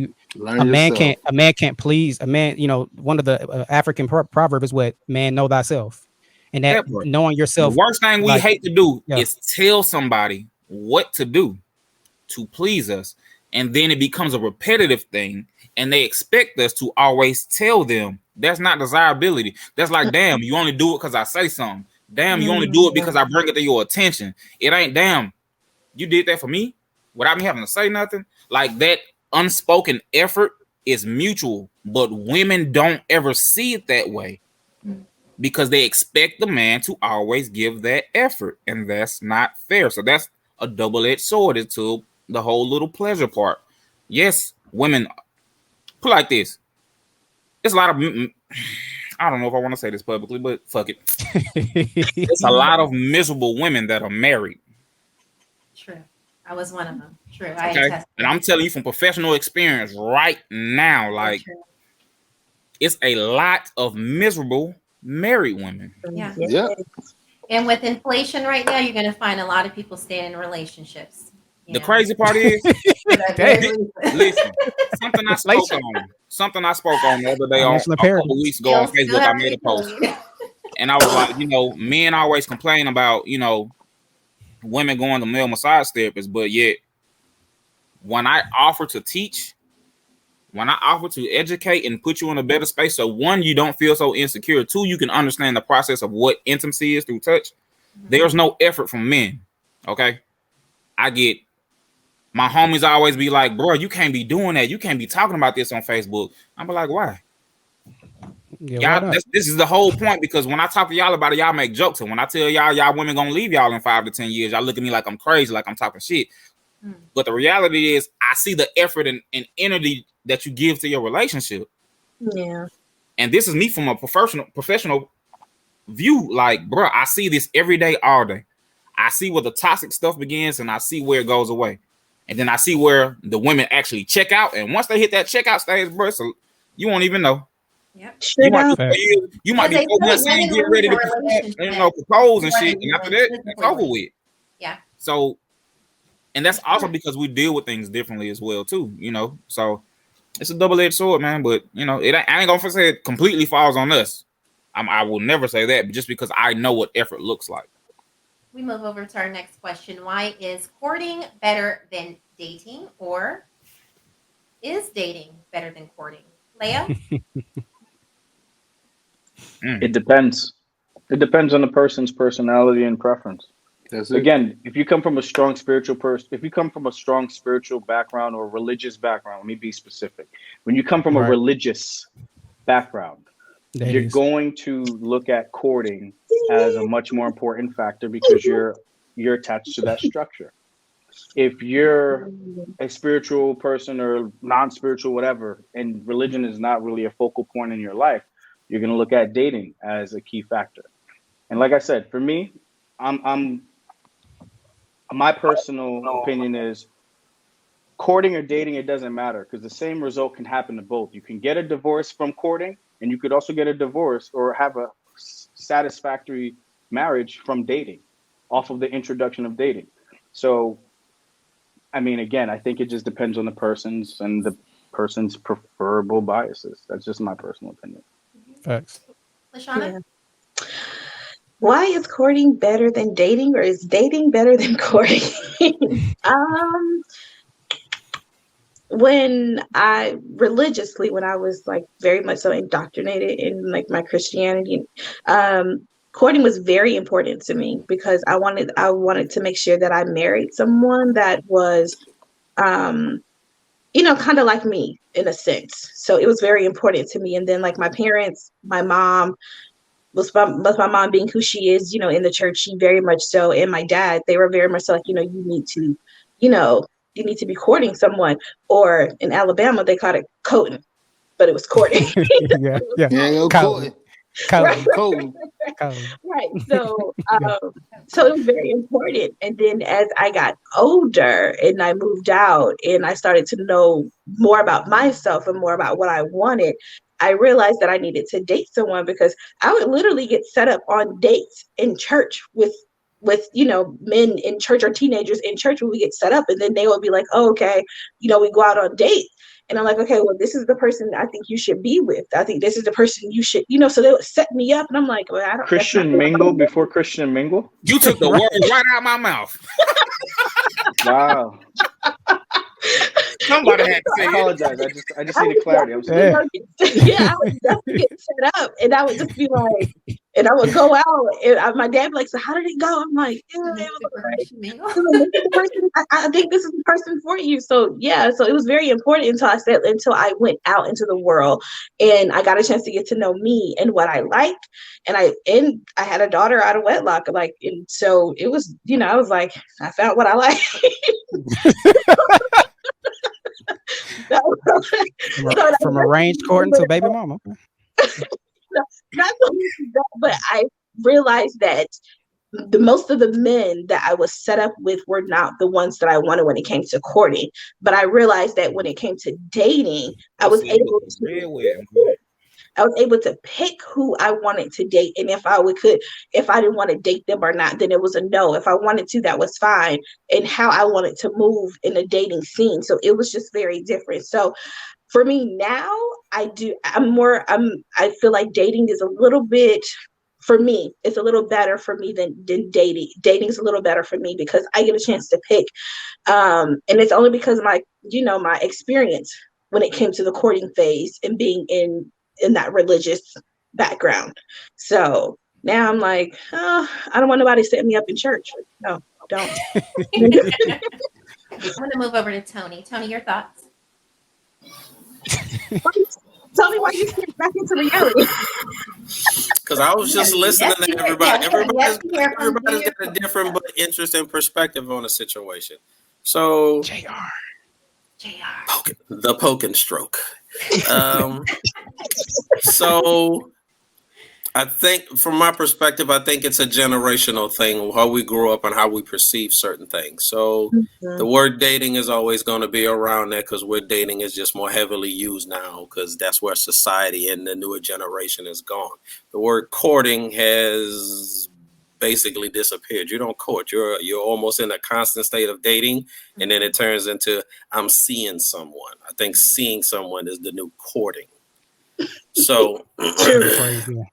a man can't please a man. One of the African proverb is what man know thyself, and that knowing yourself. The worst thing we hate to do is tell somebody what to do to please us, and then it becomes a repetitive thing, and they expect us to always tell them. That's not desirability. That's like, damn, you only do it because I say something. Damn, you only do it because I bring it to your attention. It ain't, damn, you did that for me without me having to say nothing. Like, that unspoken effort is mutual, but women don't ever see it that way, because they expect the man to always give that effort, and that's not fair. So that's a double-edged sword into the whole little pleasure part. Yes, women, put it like this. It's a lot of, I don't know if I want to say this publicly, but fuck it. It's a lot of miserable women that are married. True. I was one of them. True. Okay. And I'm telling you from professional experience right now, like, it's a lot of miserable married women. Yeah. Yeah. And with inflation right now, you're going to find a lot of people staying in relationships. The crazy part is, listen, something I spoke on the other day, a couple weeks ago on Facebook. I made a post, and I was like, men always complain about, women going to male massage therapists, but yet when I offer to teach, when I offer to educate and put you in a better space, so one, you don't feel so insecure. Two, you can understand the process of what intimacy is through touch. There's no effort from men. Okay, I get. My homies always be like, bro, you can't be doing that. You can't be talking about this on Facebook. I'm like, why? Y'all, this is the whole point, because when I talk to y'all about it, y'all make jokes. And when I tell y'all women gonna leave y'all in 5 to 10 years, y'all look at me like I'm crazy, like I'm talking shit. But the reality is, I see the effort and energy that you give to your relationship. Yeah. And this is me from a professional view. Like, bro, I see this every day, all day. I see where the toxic stuff begins, and I see where it goes away. And then I see where the women actually check out. And once they hit that checkout stage, bro, so you won't even know. Yep. You might be saying get ready to propose and shit. And after that, it's over with. Yeah. So, and that's also because we deal with things differently as well, too, So it's a double-edged sword, man. But, I ain't going to say it completely falls on us. I will never say that, but just because I know what effort looks like. We move over to our next question. Why is courting better than dating, or is dating better than courting? Leia? It depends. It depends on the person's personality and preference. Again, if you come from a strong spiritual background or religious background, let me be specific. When you come from a religious background, you're going to look at courting as a much more important factor, because you're attached to that structure. If you're a spiritual person or non-spiritual, whatever, and religion is not really a focal point in your life, you're going to look at dating as a key factor. And like I said, for me, my personal opinion is courting or dating, it doesn't matter, because the same result can happen to both. You can get a divorce from courting, and you could also get a divorce or have a satisfactory marriage from dating, off of the introduction of dating. So, I mean, again, I think it just depends on the person's preferable biases. That's just my personal opinion. Facts. LaShonna? Yeah. Why is courting better than dating, or is dating better than courting? when I was like very much so indoctrinated in like my Christianity, courting was very important to me because I wanted to make sure that I married someone that was, kind of like me in a sense. So it was very important to me. And then like my parents, my mom was my mom being who she is, in the church, she very much so, and my dad, they were very much so like, you need to be courting someone, or in Alabama, they called it coating, but it was courting. Yeah. Coating. Right. Coating. Right. So, so it was very important. And then as I got older and I moved out and I started to know more about myself and more about what I wanted, I realized that I needed to date someone because I would literally get set up on dates in church with men in church or teenagers in church when we get set up, and then they would be like, oh, okay, we go out on dates. And I'm like, okay, well, this is the person I think you should be with. I think this is the person you should, so they would set me up, and I'm like, well, I don't. Christian mingle before Christian mingle. You took the words right out of my mouth. Wow. Somebody had to say. I apologize. I just needed clarity. I'm sorry. I would definitely get set up, and I would just be like, and I would go out, and my dad would be like, so how did it go? I'm like, it was great. I think this is the person for you. So yeah, so it was very important until I went out into the world and I got a chance to get to know me and what I liked, and I had a daughter out of wedlock, like, and so it was, I was like, I found what I like. From arranged courting to baby mama. Not so much that, but I realized that most of the men that I was set up with were not the ones that I wanted when it came to courting. But I realized that when it came to dating, I was able to pick who I wanted to date, and if I didn't want to date them or not, then it was a no. If I wanted to, that was fine, and how I wanted to move in a dating scene. So it was just very different. So for me now, I feel like dating is a little bit, for me, it's a little better for me than dating. Dating is a little better for me because I get a chance to pick, and it's only because of my experience when it came to the courting phase and being in that religious background. So now I'm like, oh, I don't want nobody setting me up in church. No, don't. I'm going to move over to Tony. Tony, your thoughts? Tell me why you get back into reality. Because I was just listening to everybody. Everybody's got a different but interesting perspective on the situation. So, the poke and stroke. So I think from my perspective, I think it's a generational thing, how we grew up and how we perceive certain things. So the word dating is always going to be around there because word dating is just more heavily used now because that's where society and the newer generation is gone. The word courting has basically disappeared. You don't court. You're almost in a constant state of dating, and then it turns into I'm seeing someone. I think seeing someone is the new courting. So that's the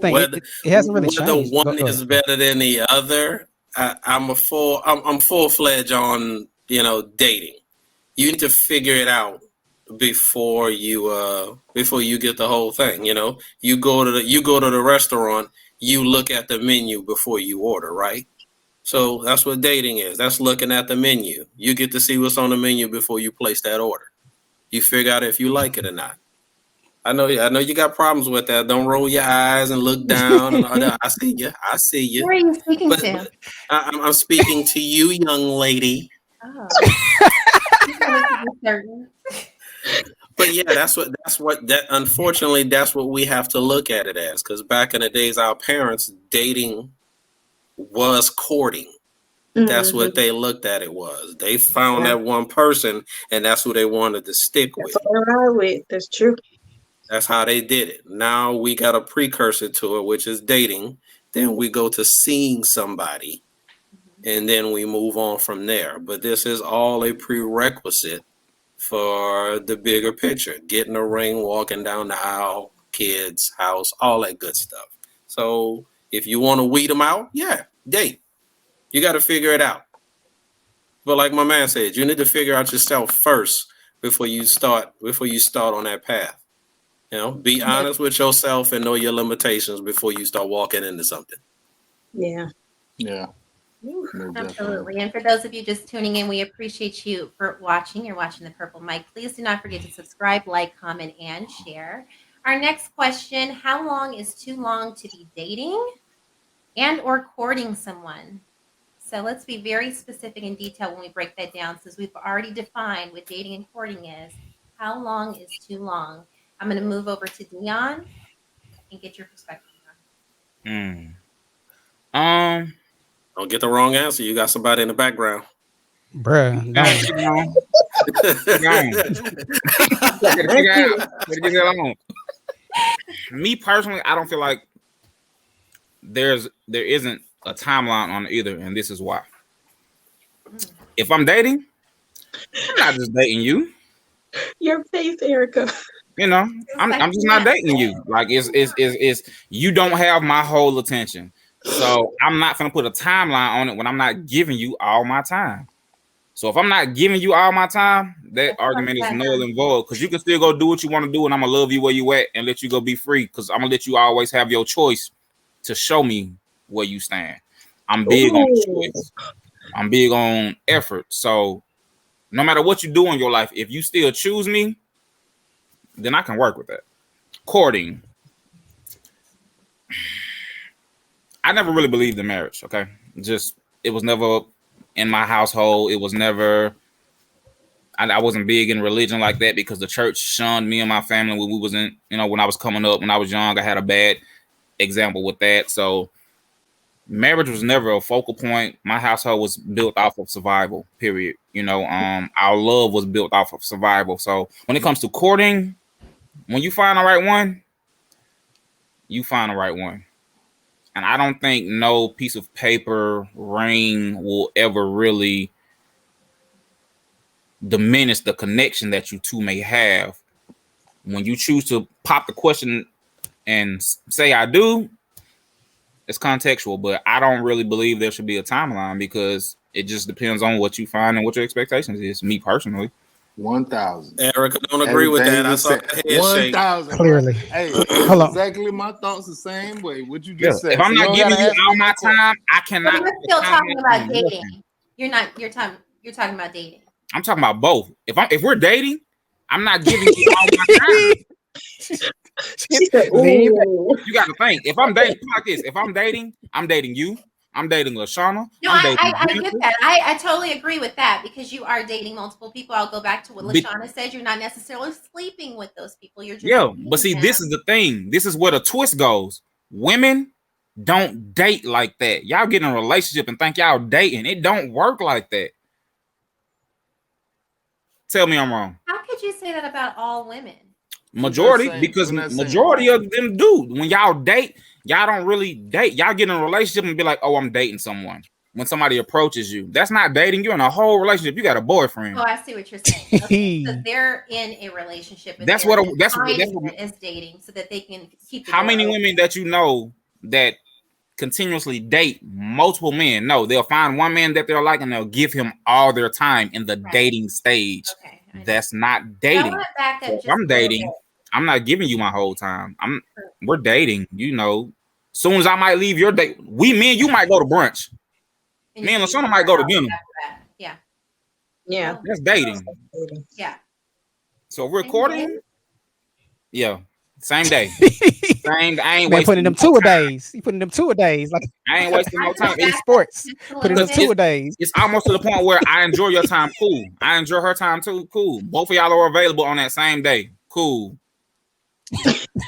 thing. It hasn't really changed. The one is better than the other. I'm full-fledged on dating. You need to figure it out before you get the whole thing. You go to the restaurant. You look at the menu before you order, right? So that's what dating is. That's looking at the menu. You get to see what's on the menu before you place that order. You figure out if you like it or not. I know you got problems with that. Don't roll your eyes and look down and all that. I see you. Who are you speaking to? I'm speaking to you, young lady. Oh. But yeah, unfortunately, that's what we have to look at it as. Because back in the days, our parents, dating was courting. That's what they looked at it was. They found that one person, and that's who they wanted to stick with. That's what they're with. That's true. That's how they did it. Now we got a precursor to it, which is dating. Then we go to seeing somebody, and then we move on from there. But this is all a prerequisite for the bigger picture. Getting a ring, walking down the aisle, kids, house, all that good stuff. So if you want to weed them out, date. You got to figure it out. But like my man said, you need to figure out yourself first before you start on that path. Be honest with yourself and know your limitations before you start walking into something. Yeah. Yeah. Absolutely. And for those of you just tuning in, we appreciate you for watching. You're watching The Purple Mic. Please do not forget to subscribe, like, comment, and share. Our next question, how long is too long to be dating and or courting someone? So let's be very specific and detailed when we break that down, since we've already defined what dating and courting is. How long is too long? I'm going to move over to Deon and get your perspective on. Don't get the wrong answer. You got somebody in the background. Bruh, no. Me personally, I don't feel like there isn't a timeline on either, and this is why. If I'm dating, I'm not just dating you. Your face, Erica. I'm just not dating you. Like it's you don't have my whole attention. So I'm not gonna put a timeline on it when I'm not giving you all my time. So if I'm not giving you all my time, that argument is null and void, because you can still go do what you want to do, and I'm gonna love you where you at and let you go be free, because I'm gonna let you always have your choice to show me where you stand. I'm big on choice. I'm big on effort. So no matter what you do in your life, if you still choose me, then I can work with that. Courting. I never really believed in marriage, okay? It was never in my household. It was never, I wasn't big in religion like that, because the church shunned me and my family when we was in, when I was coming up, when I was young. I had a bad example with that. So marriage was never a focal point. My household was built off of survival, period. Our love was built off of survival. So when it comes to courting, when you find the right one, you find the right one. And I don't think no piece of paper, ring will ever really diminish the connection that you two may have. When you choose to pop the question and say I do, it's contextual, but I don't really believe there should be a timeline, because it just depends on what you find and what your expectations is, me personally. 1,000. Erica don't agree with that. I saw that head shake. 1,000. Clearly. Hey, Hold on. exactly my thoughts the same way. What you just said. If I'm not giving you all my time, I cannot. But we're still talking about dating. You're talking about dating. I'm talking about both. If we're dating, I'm not giving you all my time. You got to think. If I'm dating, like this. If I'm dating, I'm dating you. I'm dating LaShonna. No, I get that. I totally agree with that, because you are dating multiple people. I'll go back to what LaShonna said. You're not necessarily sleeping with those people. You're just but see, this is the thing. This is where the twist goes. Women don't date like that. Y'all get in a relationship and think y'all dating. It don't work like that. Tell me I'm wrong. How could you say that about all women? Majority, because majority of them do. When y'all date, y'all don't really date. Y'all get in a relationship and be like, oh, I'm dating someone. When somebody approaches you, that's not dating. You're in a whole relationship. You got a boyfriend. Oh, I see what you're saying. Okay, so they're in a relationship. That's what is dating, so that they can keep. How many women that you know that continuously date multiple men? No, they'll find one man that they're like, and they'll give him all their time in the dating stage. Okay, that's not dating. I'm dating. I'm not giving you my whole time. We're dating. Soon as I might leave your date, me and you might go to brunch. Me and LaShonna might go to dinner. Yeah. That's dating. Yeah. So if we're recording, same day. I ain't putting them 2 a days. You putting them 2 a days. Like I ain't wasting no time in sports. Putting them 2 a days. It's almost to the point where I enjoy your time. Cool. I enjoy her time too. Cool. Both of y'all are available on that same day. Cool.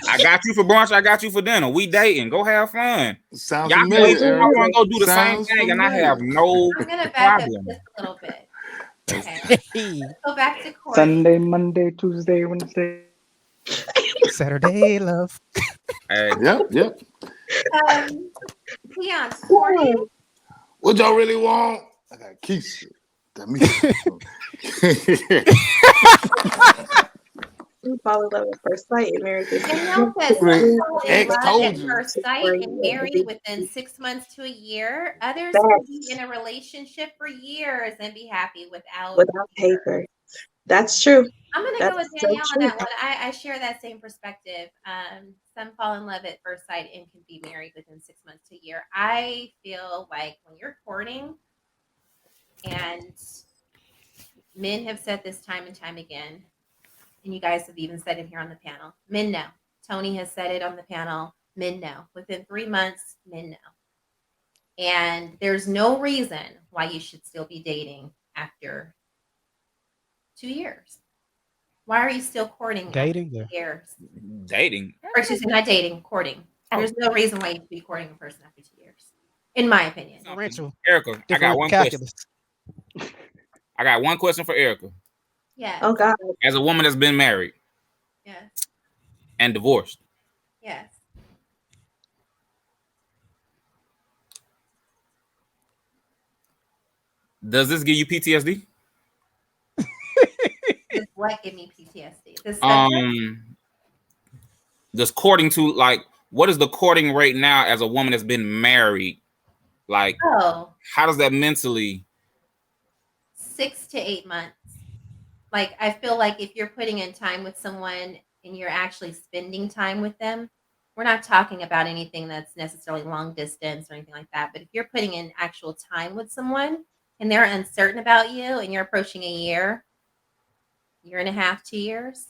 I got you for brunch. I got you for dinner. We dating. Go have fun. Sounds familiar. I want to go do the same thing, and I have no I'm gonna back up just a little bit. Okay. Go back to court. Sunday, Monday, Tuesday, Wednesday, Saturday, love. Yep. Deon, courting. What y'all really want? I got Keisha. We fall in love at first sight in marriage. Danielle says some fall in love at first sight and marry within 6 months to a year. Others will be in a relationship for years and be happy without paper. That's true. I'm gonna That's go with so Danielle on true. that one. I share that same perspective. Some fall in love at first sight and can be married within 6 months to a year. I feel like when you're courting, and men have said this time and time again, and you guys have even said it here on the panel. Men know. Tony has said it on the panel. Men know. Within 3 months, men know. And there's no reason why you should still be dating after 2 years. Why are you still courting Dating? after 2 years? Dating. Or excuse me, not dating, courting. Oh. There's no reason why you should be courting a person after 2 years, in my opinion. Differential. Erica, I got one calculus. question. I got one question for Erica. Yes. Oh God. As a woman that's been married Yes. and divorced, Yes. does this give you PTSD? Does what give me PTSD? This Does courting to, like, what is the courting rate now as a woman that's been married? Like, how does that mentally? 6 to 8 months. Like, I feel like if you're putting in time with someone and you're actually spending time with them, we're not talking about anything that's necessarily long distance or anything like that. But if you're putting in actual time with someone and they're uncertain about you and you're approaching a year and a half, 2 years,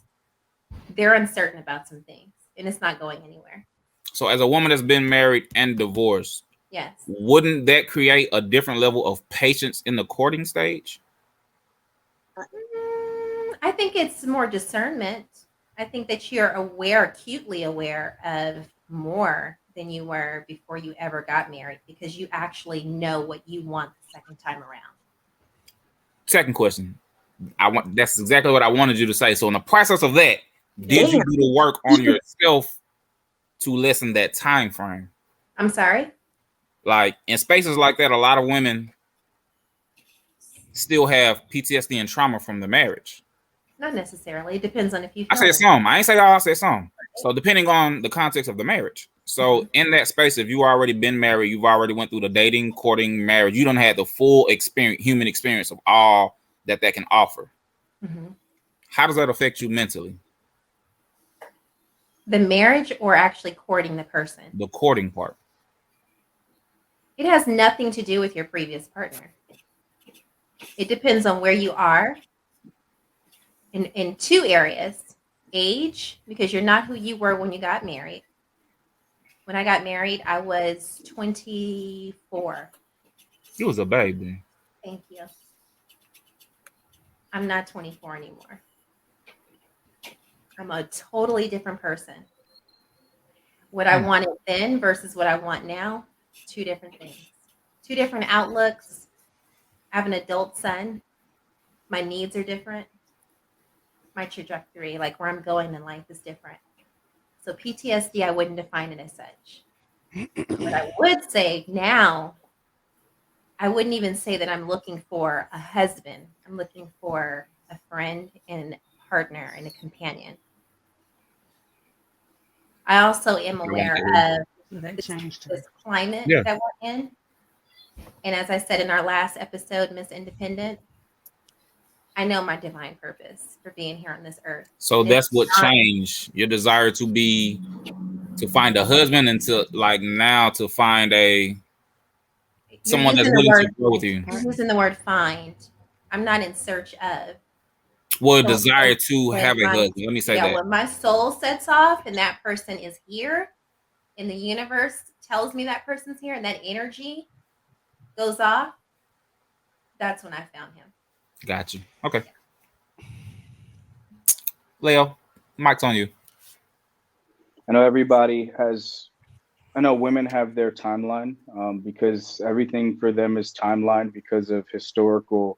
they're uncertain about some things and it's not going anywhere. So as a woman that's been married and divorced, yes, wouldn't that create a different level of patience in the courting stage? I think it's more discernment. I think that you're aware, acutely aware of more than you were before you ever got married because you actually know what you want the second time around. Second question. That's exactly what I wanted you to say. So in the process of that, did you do the work on yourself to lessen that time frame? I'm sorry? Like, in spaces like that, a lot of women still have PTSD and trauma from the marriage. Not necessarily. It depends on if you feel I said it. some. I ain't say all. I said some. So depending on the context of the marriage. So in that space, if you already been married, you've already went through the dating, courting, marriage, you don't have the full experience, human experience of all that can offer. How does that affect you mentally? The marriage or actually courting the person? The courting part. It has nothing to do with your previous partner. It depends on where you are in two areas. Age, because you're not who you were when you got married. When I got married, I was 24. You was a baby. Thank you. I'm not 24 anymore. I'm a totally different person. What I wanted then versus what I want now, two different things. Two different outlooks. I have an adult son. My needs are different. My trajectory, like where I'm going in life, is different. So PTSD, I wouldn't define it as such. But I would say now, I wouldn't even say that I'm looking for a husband. I'm looking for a friend and a partner and a companion. I also am aware of this climate that we're in. And as I said in our last episode, Miss Independent, I know my divine purpose for being here on this earth. So that's what changed your desire to find a husband and to find someone that's willing to grow with you. You're using the word find. I'm not in search of. Well, desire to have a husband. Let me say that. When my soul sets off and that person is here and the universe tells me that person's here and that energy goes off, that's when I found him. Got you. Okay. Leo, mic's on you. I know women have their timeline because everything for them is timeline because of historical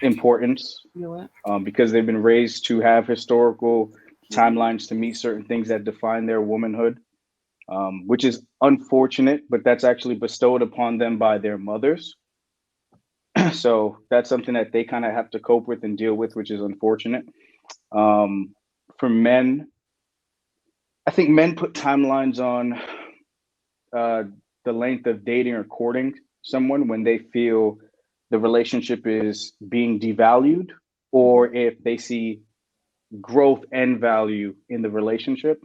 importance. Because they've been raised to have historical timelines to meet certain things that define their womanhood, which is unfortunate, but that's actually bestowed upon them by their mothers. So that's something that they kind of have to cope with and deal with, which is unfortunate. For men, I think men put timelines on the length of dating or courting someone when they feel the relationship is being devalued or if they see growth and value in the relationship.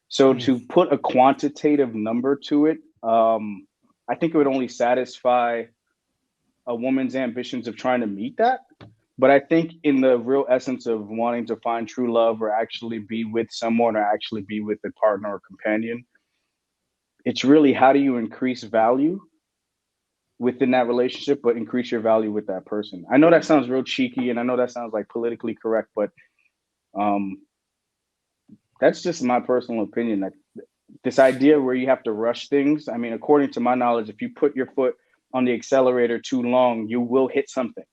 So to put a quantitative number to it, I think it would only satisfy a woman's ambitions of trying to meet that. But I think in the real essence of wanting to find true love or actually be with someone or actually be with a partner or companion, it's really how do you increase value within that relationship, but increase your value with that person. I know that sounds real cheeky, and I know that sounds like politically correct, but that's just my personal opinion. That this idea where you have to rush things, I mean, according to my knowledge, if you put your foot on the accelerator too long, you will hit something.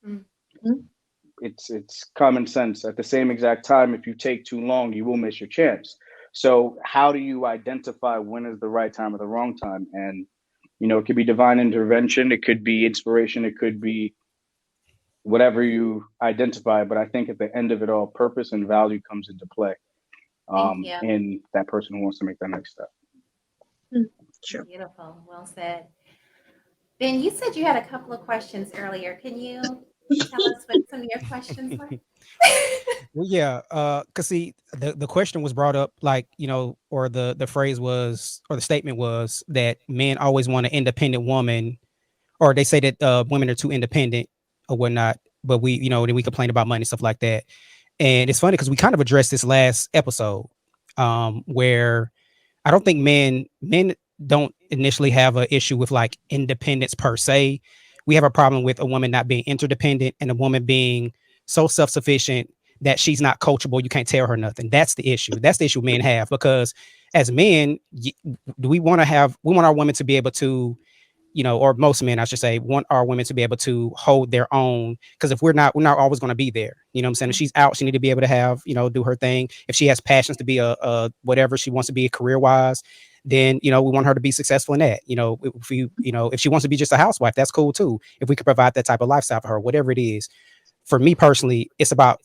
Mm-hmm. It's common sense. At the same exact time, if you take too long, you will miss your chance. So how do you identify when is the right time or the wrong time? And, you know, it could be divine intervention, it could be inspiration, it could be whatever you identify. But I think at the end of it all, purpose and value comes into play. In that person who wants to make that next step. Sure. Beautiful. Well said. Ben, you said you had a couple of questions earlier. Can you tell us what some of your questions were? Well, yeah, because see, the question was brought up, like, you know, or the phrase was, or the statement was that men always want an independent woman, or they say that women are too independent or whatnot, but we, you know, then we complain about money and stuff like that. And it's funny because we kind of addressed this last episode, where I don't think men don't initially have an issue with like independence per se. We have a problem with a woman not being interdependent and a woman being so self-sufficient that she's not coachable. You can't tell her nothing. That's the issue. That's the issue men have, because as men, we want our women to be able to, you know, or most men, I should say, want our women to be able to hold their own. Because if we're not always going to be there. You know what I'm saying? If she's out, she need to be able to have, you know, do her thing. If she has passions to be a whatever she wants to be career wise, then, you know, we want her to be successful in that. You know, if she wants to be just a housewife, that's cool too. If we could provide that type of lifestyle for her, whatever it is. For me personally, it's about,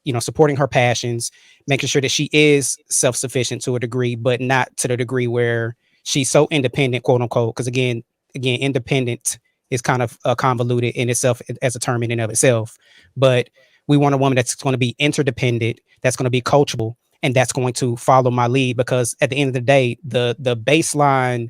you know, supporting her passions, making sure that she is self-sufficient to a degree, but not to the degree where she's so independent, quote unquote. Because again, independent is kind of convoluted in itself as a term in and of itself. But we want a woman that's going to be interdependent, that's going to be coachable, and that's going to follow my lead. Because at the end of the day, the baseline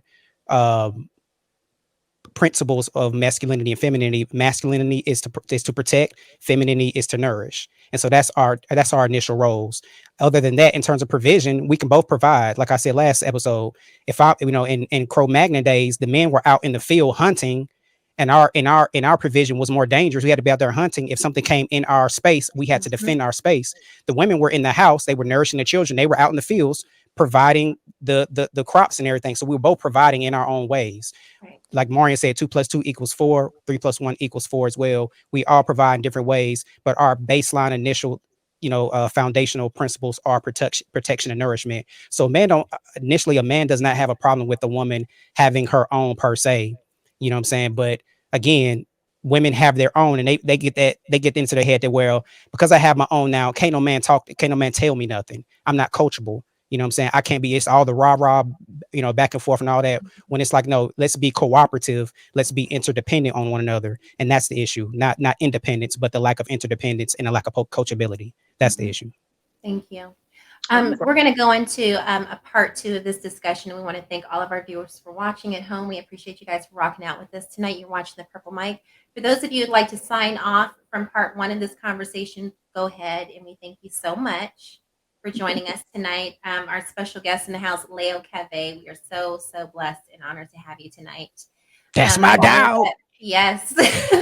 principles of masculinity and femininity, masculinity is to protect, femininity is to nourish. And so that's our initial roles. Other than that, in terms of provision, we can both provide. Like I said last episode, if I, you know, in Cro-Magnon days, the men were out in the field hunting, and our provision was more dangerous. We had to be out there hunting. If something came in our space, we had to defend our space. The women were in the house, they were nourishing the children, they were out in the fields providing the crops and everything. So we were both providing in our own ways. Right. Like Marian said, 2 + 2 = 4, 3 + 1 = 4 as well. We all provide in different ways, but our baseline initial, you know, foundational principles are protection and nourishment. So a man does not have a problem with a woman having her own per se. You know what I'm saying? But again, women have their own, and they get into their head that, well, because I have my own now, can't no man tell me nothing. I'm not coachable. You know what I'm saying? I can't be, it's all the rah, you know, back and forth and all that, when it's like, no, let's be cooperative. Let's be interdependent on one another. And that's the issue, not independence, but the lack of interdependence and the lack of coachability. That's the issue. Thank you. We're going to go into a part 2 of this discussion. And we want to thank all of our viewers for watching at home. We appreciate you guys for rocking out with us tonight. You're watching The Purple Mic. For those of you who'd like to sign off from part 1 of this conversation, go ahead. And we thank you so much for joining us tonight. Our special guest in the house, Leo Cave. We are so blessed and honored to have you tonight. That's my dog. Yes,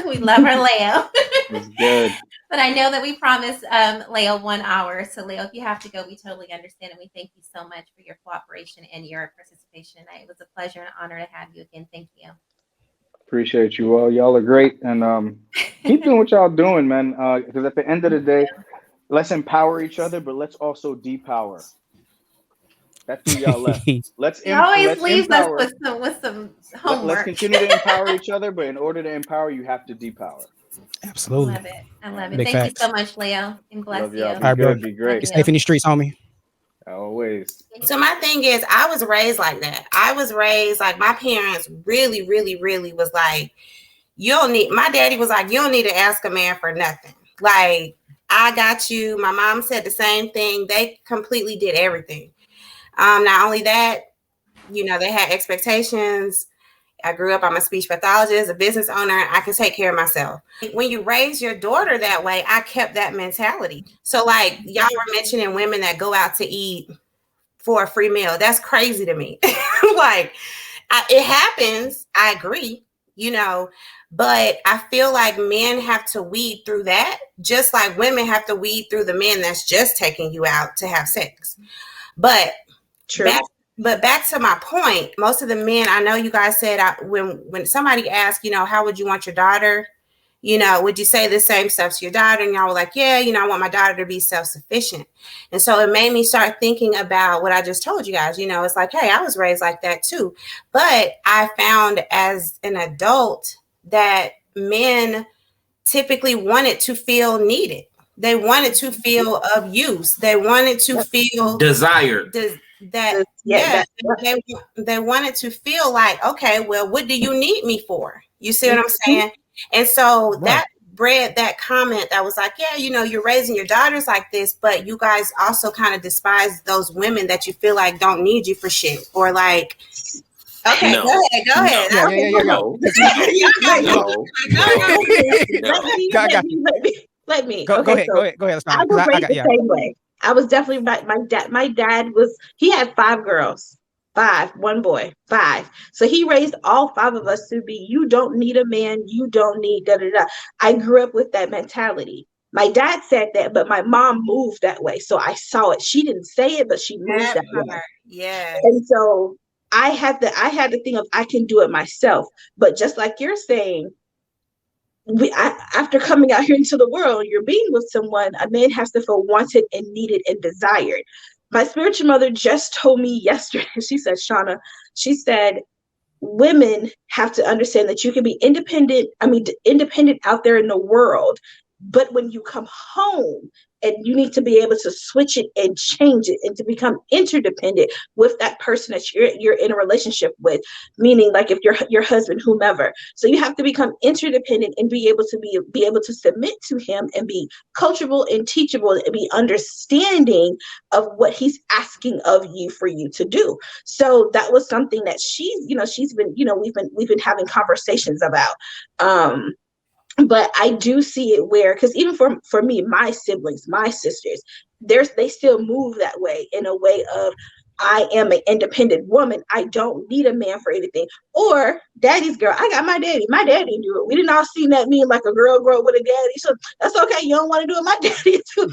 we love our Leo. It's good. But I know that we promised Leo 1 hour. So Leo, if you have to go, we totally understand. And we thank you so much for your cooperation and your participation tonight. It was a pleasure and an honor to have you again. Thank you. Appreciate you all. Y'all are great. And keep doing what y'all doing, man. Because at the end of the day, let's empower each other, but let's also depower. That's who y'all left. He always leaves us with some homework. Let's continue to empower each other, but in order to empower, you have to depower. Absolutely. I love it. Thank you so much, Leo. And bless you. All right, bro. Be great. You're safe in the streets, homie. Always. So my thing is, I was raised like that. I was raised like my parents really was like, my daddy was like, you don't need to ask a man for nothing. Like, I got you. My mom said the same thing. They completely did everything. Not only that, you know, they had expectations. I grew up, I'm a speech pathologist, a business owner. I can take care of myself. When you raise your daughter that way, I kept that mentality. So like y'all were mentioning women that go out to eat for a free meal. That's crazy to me. Like it happens. I agree, you know, but I feel like men have to weed through that, just like women have to weed through the men that's just taking you out to have sex. But True. Back to my point, most of the men, I know you guys said when somebody asked, you know, how would you want your daughter? You know, would you say the same stuff to your daughter? And y'all were like, yeah, you know, I want my daughter to be self-sufficient. And so it made me start thinking about what I just told you guys. You know, it's like, hey, I was raised like that too. But I found as an adult that men typically wanted to feel needed. They wanted to feel of use. They wanted to feel desired. They wanted to feel like, okay, well, what do you need me for? You see what I'm saying? And so that bred that comment that was like, yeah, you know, you're raising your daughters like this, but you guys also kind of despise those women that you feel like don't need you for shit, or like, okay, No. go ahead. No. Let me. Go Okay, ahead. so Go ahead. I was raised the same way. I was definitely my dad was, he had 5 girls. 5, 1 boy, 5. So he raised all 5 of us to be, you don't need a man, you don't need da da da. I grew up with that mentality. My dad said that, but my mom moved that way. So I saw it. She didn't say it, but she moved that way. Yeah. And so I had the thing of, I can do it myself. But just like you're saying, after coming out here into the world, you're being with someone, a man has to feel wanted and needed and desired. My spiritual mother just told me yesterday, she said, Shauna, she said, women have to understand that you can be independent out there in the world, but when you come home, and you need to be able to switch it and change it and to become interdependent with that person that you're in a relationship with, meaning like if your husband, whomever. So you have to become interdependent and be able to submit to him and be coachable and teachable and be understanding of what he's asking of you for you to do. So that was something that she's been, we've been having conversations about. But I do see it where, because even for me, my siblings, my sisters, they still move that way, in a way of, I am an independent woman. I don't need a man for anything. Or daddy's girl. I got my daddy. My daddy do it. We didn't all see that mean like a girl grow up with a daddy. So that's okay. You don't want to do it. My daddy do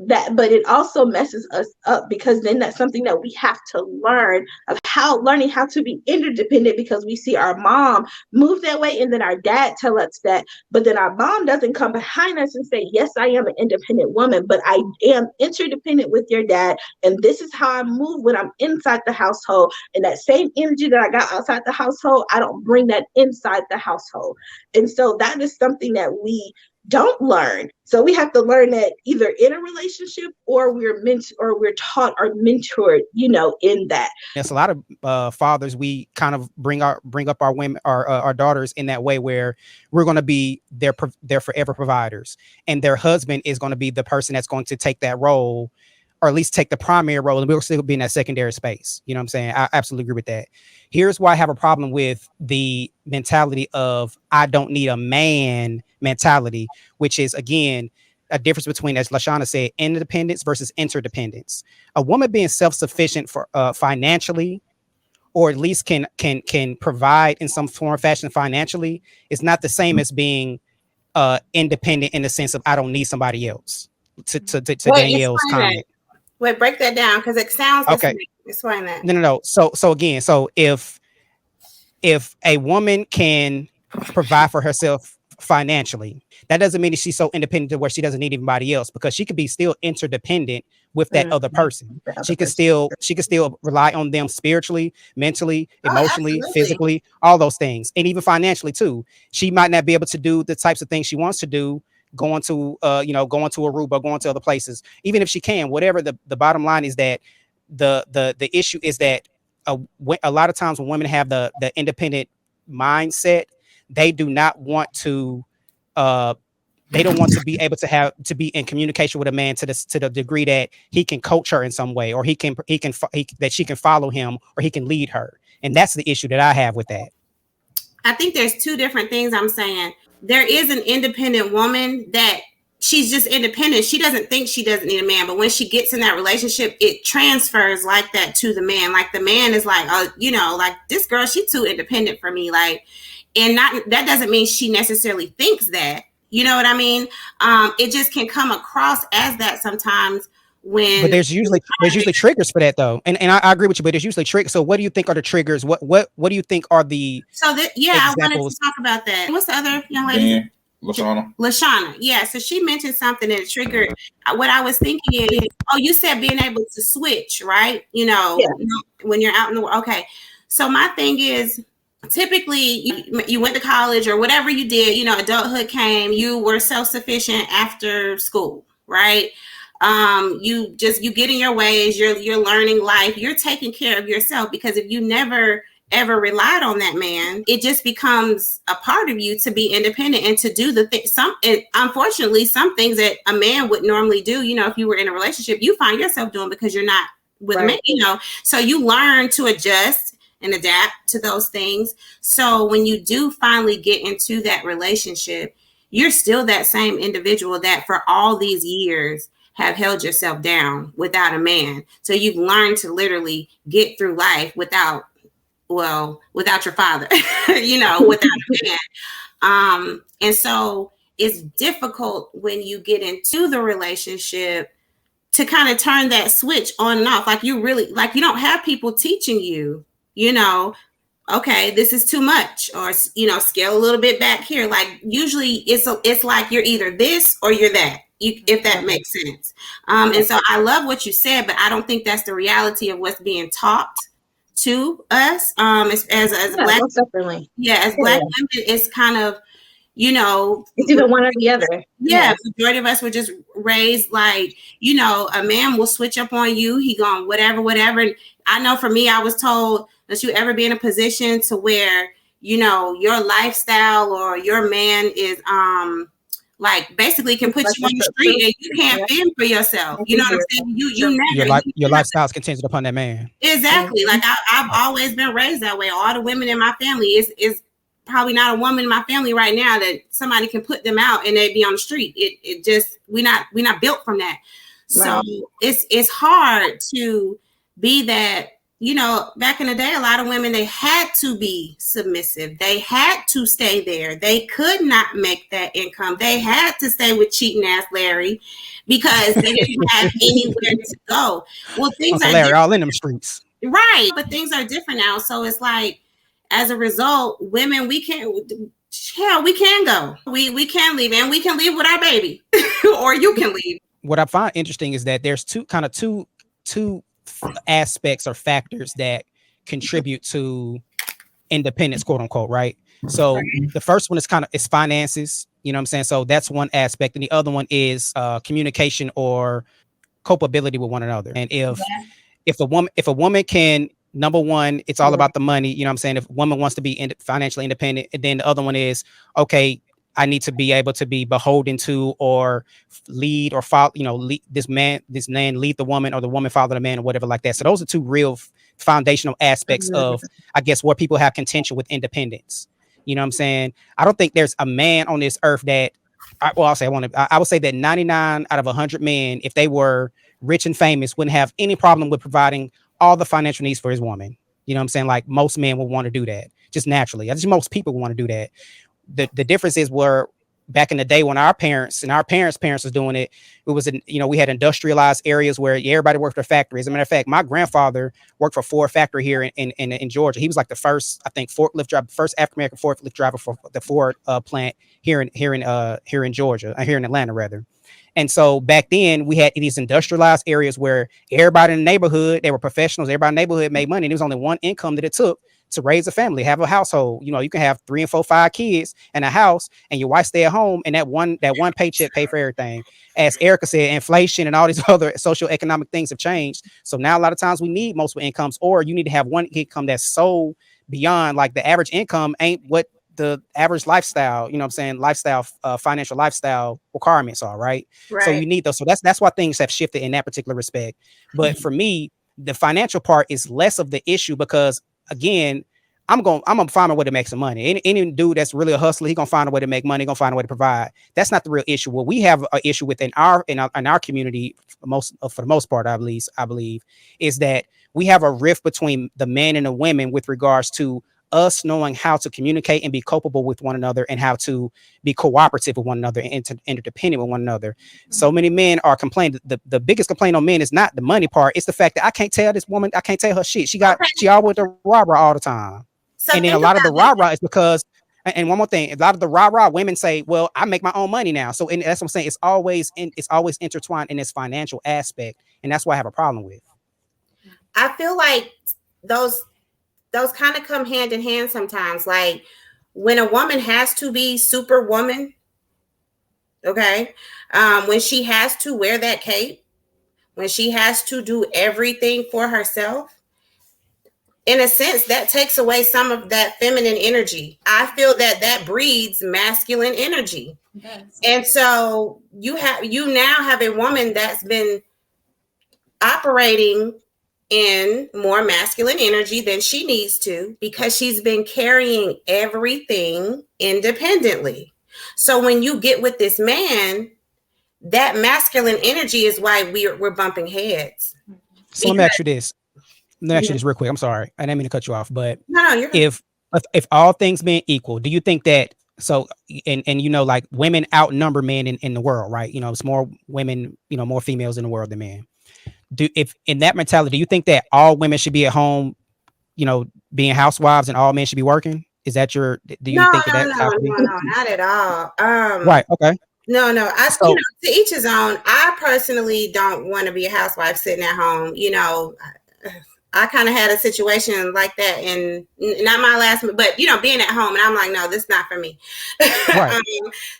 that. But it also messes us up, because then that's something that we have to learn, of learning how to be interdependent, because we see our mom move that way, and then our dad tell us that. But then our mom doesn't come behind us and say, yes, I am an independent woman, but I am interdependent with your dad, and this is how I move when I'm inside the household. And that same energy that I got outside the household, I don't bring that inside the household. And so that is something that we don't learn. So we have to learn that either in a relationship, or we're taught or mentored, in that. Yes, a lot of fathers, we kind of bring up our women, our daughters, in that way where we're going to be their forever providers, and their husband is going to be the person that's going to take that role, or at least take the primary role, and we'll still be in that secondary space. You know what I'm saying? I absolutely agree with that. Here's why I have a problem with the mentality of, I don't need a man mentality, which is, again, a difference between, as LaShonna said, independence versus interdependence. A woman being self-sufficient for financially, or at least can provide in some form or fashion financially, is not the same as being independent in the sense of, I don't need somebody else. To Danielle's comment. Wait, break that down, because it sounds okay. Explain that. No. So again, if a woman can provide for herself financially, that doesn't mean that she's so independent to where she doesn't need anybody else, because she could be still interdependent with that other person. She could still rely on them spiritually, mentally, emotionally, physically, all those things, and even financially too. She might not be able to do the types of things she wants to do, going to Aruba, going to other places. Even if she can, whatever, the bottom line is that the issue is that a lot of times when women have the independent mindset, they do not want to They don't want to be able to be in communication with a man to the degree that he can coach her in some way, or that she can follow him, or he can lead her. And that's the issue that I have with that. I think there's two different things I'm saying. There is an independent woman that she's just independent. She doesn't think she doesn't need a man, but when she gets in that relationship, it transfers like that to the man. Like the man is like, oh, you know, like this girl, she's too independent for me. Like, and that doesn't mean she necessarily thinks that. You know what I mean? It just can come across as that sometimes when. But there's usually triggers for that though, and I agree with you. But there's usually triggers. So what do you think are the triggers? What do you think are the? So that I wanted to talk about that. What's the other young lady? LaShonna. Yeah. So she mentioned something that triggered. What I was thinking is, oh, you said being able to switch, right? You know, when you're out in the world. Okay. So my thing is, typically you went to college or whatever you did, you know, adulthood came, you were self-sufficient after school, right? You get in your ways, you're learning life, you're taking care of yourself, because if you never ever relied on that man, it just becomes a part of you to be independent and to do the thing. Unfortunately, some things that a man would normally do, you know, if you were in a relationship, you find yourself doing because you're not with a man, you know, so you learn to adjust and adapt to those things. So when you do finally get into that relationship, you're still that same individual that for all these years have held yourself down without a man. So you've learned to literally get through life without your father, you know, without a man. And so it's difficult when you get into the relationship to kind of turn that switch on and off. Like you don't have people teaching you, you know, okay, this is too much, or, you know, scale a little bit back here. Like usually it's like you're either this or you're that, if that makes sense. And so I love what you said, but I don't think that's the reality of what's being taught to us. As Black, definitely. Yeah, as Black women, it's kind of, you know, it's either one or the other. Yeah, the majority of us were just raised like, you know, a man will switch up on you. He going whatever. And I know for me, I was told, that you ever be in a position to where, you know, your lifestyle or your man is like basically can put you on the street and you can't fend for yourself. You know what I'm saying? You never your lifestyle is contingent upon that man. Exactly. Like I've always been raised that way. All the women in my family is probably not a woman in my family right now that somebody can put them out and they'd be on the street. It just we're not built from that. So it's hard to be that. You know, back in the day, a lot of women, they had to be submissive. They had to stay there. They could not make that income. They had to stay with cheating ass Larry because they didn't have anywhere to go. Well, things are Larry all in them streets. Right. But things are different now. So it's like, as a result, women, we can go. We can leave, and we can leave with our baby or you can leave. What I find interesting is that there's two aspects or factors that contribute to independence, quote unquote, right? So the first one is finances, you know what I'm saying? So that's one aspect, and the other one is communication or copability with one another. And if a woman can, number one, it's all about the money, you know what I'm saying? If a woman wants to be financially independent, and then the other one is, okay, I need to be able to be beholden to or lead or follow, you know, lead this man lead the woman, or the woman follow the man, or whatever like that. So those are two real foundational aspects of, I guess, where people have contention with independence. You know what I'm saying? I don't think there's a man on this earth that, I would say that 99 out of 100 men, if they were rich and famous, wouldn't have any problem with providing all the financial needs for his woman. You know what I'm saying? Like most men would want to do that just naturally. I think most people want to do that. The difference is where back in the day when our parents was doing it, it was, we had industrialized areas where everybody worked for factories. As a matter of fact, my grandfather worked for Ford factory here in Georgia. He was like the first, I think, first African-American forklift driver for the Ford plant here in Georgia, here in Atlanta rather. And so back then we had these industrialized areas where everybody in the neighborhood, they were professionals, everybody in the neighborhood made money. And there was only one income that it took to raise a family, have a household. You know, you can have 3 and 4, 5 kids and a house, and your wife stay at home, and that one paycheck pay for everything. As Erica said, inflation and all these other social economic things have changed. So now a lot of times we need multiple incomes, or you need to have one income that's so beyond, like the average income ain't what the average lifestyle, you know what I'm saying, lifestyle, financial lifestyle requirements are, right? So you need those. So that's why things have shifted in that particular respect. But for me, the financial part is less of the issue because again, I'm gonna find a way to make some money. Any dude that's really a hustler, he gonna find a way to make money, gonna find a way to provide. That's not the real issue. What we have an issue with in our community, for the most part, I believe, is that we have a rift between the men and the women with regards to us knowing how to communicate and be culpable with one another and how to be cooperative with one another and interdependent with one another. So many men are complaining. The biggest complaint on men is not the money part. It's the fact that I can't tell this woman, I can't tell her shit. She always with the rah-rah all the time. So and then a lot of the rah-rah is because, and one more thing, a lot of the rah-rah women say, well, I make my own money now. So and that's what I'm saying. It's always intertwined in this financial aspect. And that's what I have a problem with. I feel like those kind of come hand in hand sometimes. Like when a woman has to be superwoman, okay, when she has to wear that cape, when she has to do everything for herself, in a sense, that takes away some of that feminine energy. I feel that breeds masculine energy. And so you now have a woman that's been operating in more masculine energy than she needs to because she's been carrying everything independently. So when you get with this man, that masculine energy is why we're bumping heads. So let me ask you this. Let me ask you this real quick. I'm sorry. I didn't mean to cut you off, but no, you're if all things being equal, do you think that and you know, like women outnumber men in the world, right? You know, it's more women, you know, more females in the world than men. If in that mentality, do you think that all women should be at home, you know, being housewives and all men should be working? Is that do you think that? No, not at all. Right. Okay. No. You know, to each his own. I personally don't want to be a housewife sitting at home. You know, I kind of had a situation like that, and not my last, but you know, being at home, and I'm like, no, this is not for me. Right.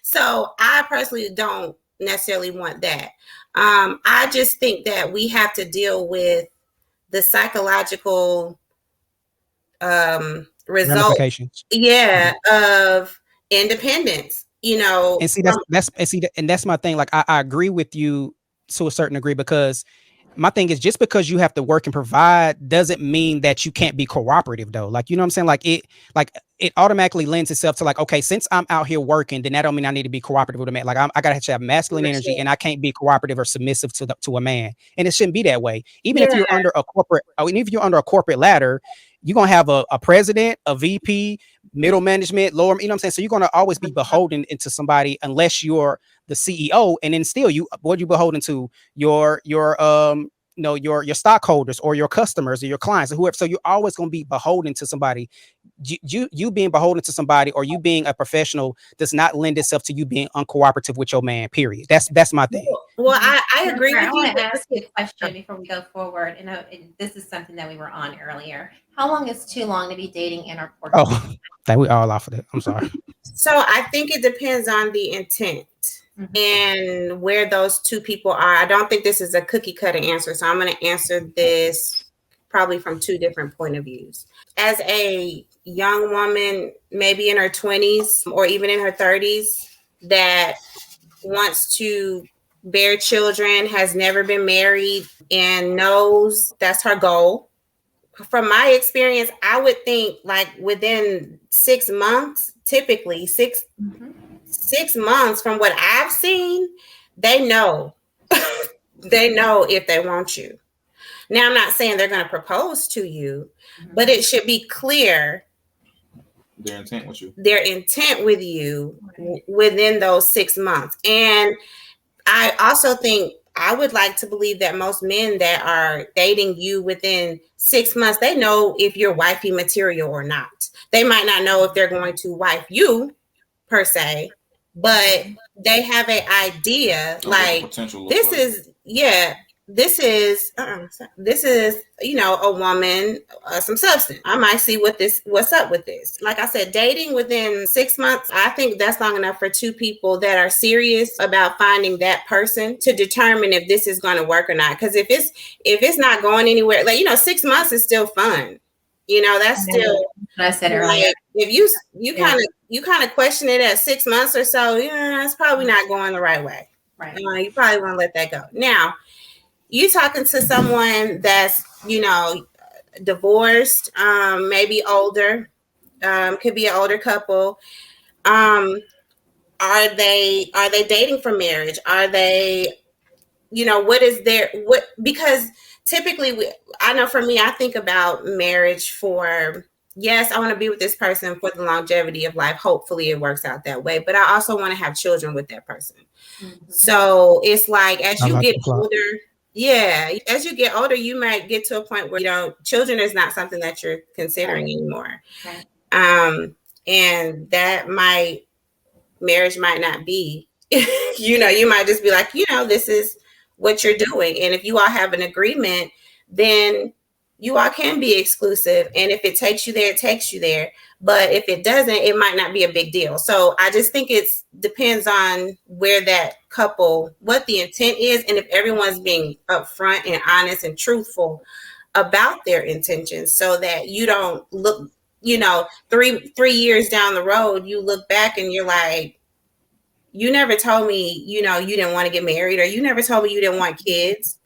So I personally don't necessarily want that. I just think that we have to deal with the psychological results, of independence. You know, and see that's my thing. Like I agree with you to a certain degree because my thing is just because you have to work and provide doesn't mean that you can't be cooperative though. Like, you know what I'm saying? Like it automatically lends itself to like, okay, since I'm out here working, then that don't mean I need to be cooperative with a man. Like I gotta have masculine energy and I can't be cooperative or submissive to a man. And it shouldn't be that way. Even if you're under a corporate ladder, you're gonna have a president, a VP, middle management, lower, you know what I'm saying? So you're gonna always be beholden into somebody unless you're the CEO, and then still you beholden to your stockholders or your customers or your clients or whoever. So you're always going to be beholden to somebody. You being beholden to somebody or you being a professional does not lend itself to you being uncooperative with your man, period. That's my thing. Well, I agree with you. I want to ask you a question before we go forward. And this is something that we were on earlier. How long is too long to be dating in our corporate? Oh, that we all off of it. I'm sorry. So I think it depends on the intent. And where those two people are. I don't think this is a cookie cutter answer. So I'm going to answer this probably from two different point of views. As a young woman, maybe in her 20s or even in her 30s, that wants to bear children, has never been married, and knows that's her goal. From my experience, I would think like within 6 months, typically 6 months from what I've seen, they know. They know if they want you. Now, I'm not saying they're going to propose to you, but it should be clear their intent with you within those 6 months. And I also think I would like to believe that most men that are dating you within 6 months, they know if you're wifey material or not. They might not know if they're going to wife you per se, but they have an idea like this is, you know, a woman, some substance. I might see what's up with this. Like I said, dating within 6 months, I think that's long enough for two people that are serious about finding that person to determine if this is going to work or not. Because if it's not going anywhere, like, you know, 6 months is still fun. You know, that's still what I said earlier. like, if you kind of question it at 6 months or so, yeah, it's probably not going the right way. Right. You probably want to let that go. Now, you talking to someone that's, you know, divorced, maybe older, could be an older couple. Are they dating for marriage? Are they, you know, because typically I know for me, I think about marriage for, yes, I want to be with this person for the longevity of life. Hopefully it works out that way. But I also want to have children with that person. Mm-hmm. So it's like, as you get older, as you get older, you might get to a point where, children is not something that you're considering anymore. Right. And that marriage might not be, you might just be like, this is what you're doing. And if you all have an agreement, then you all can be exclusive. And if it takes you there, it takes you there. But if it doesn't, it might not be a big deal. So I just think it depends on where that couple, what the intent is. And if everyone's being upfront and honest and truthful about their intentions, so that you don't look, 3 years down the road, you look back and you're like, you never told me, you didn't want to get married, or you never told me you didn't want kids.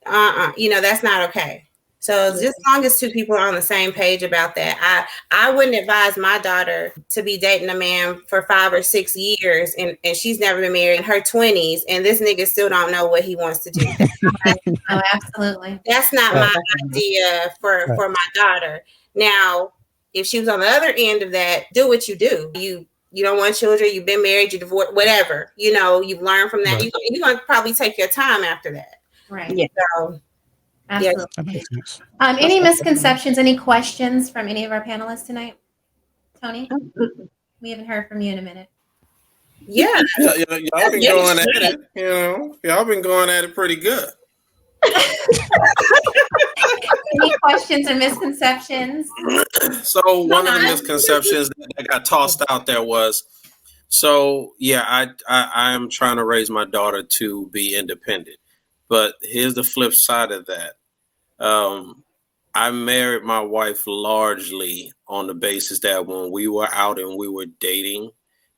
That's not okay. So just as long as two people are on the same page about that, I wouldn't advise my daughter to be dating a man for 5 or 6 years and she's never been married in her 20s, and this nigga still don't know what he wants to do. Oh, absolutely. That's not my idea for my daughter. Now, if she was on the other end of that, do what you do. You don't want children, you've been married, you divorced, whatever. You've learned from that. Right. You're going to probably take your time after that. Right. Yeah. So, absolutely. That makes sense. Any misconceptions, any questions from any of our panelists tonight? Tony? We haven't heard from you in a minute. Yeah. Y'all been going at it. Y'all been going at it pretty good. Any questions or misconceptions? So one of the misconceptions that got tossed out there was, I'm trying to raise my daughter to be independent. But here's the flip side of that. I married my wife largely on the basis that when we were out and we were dating,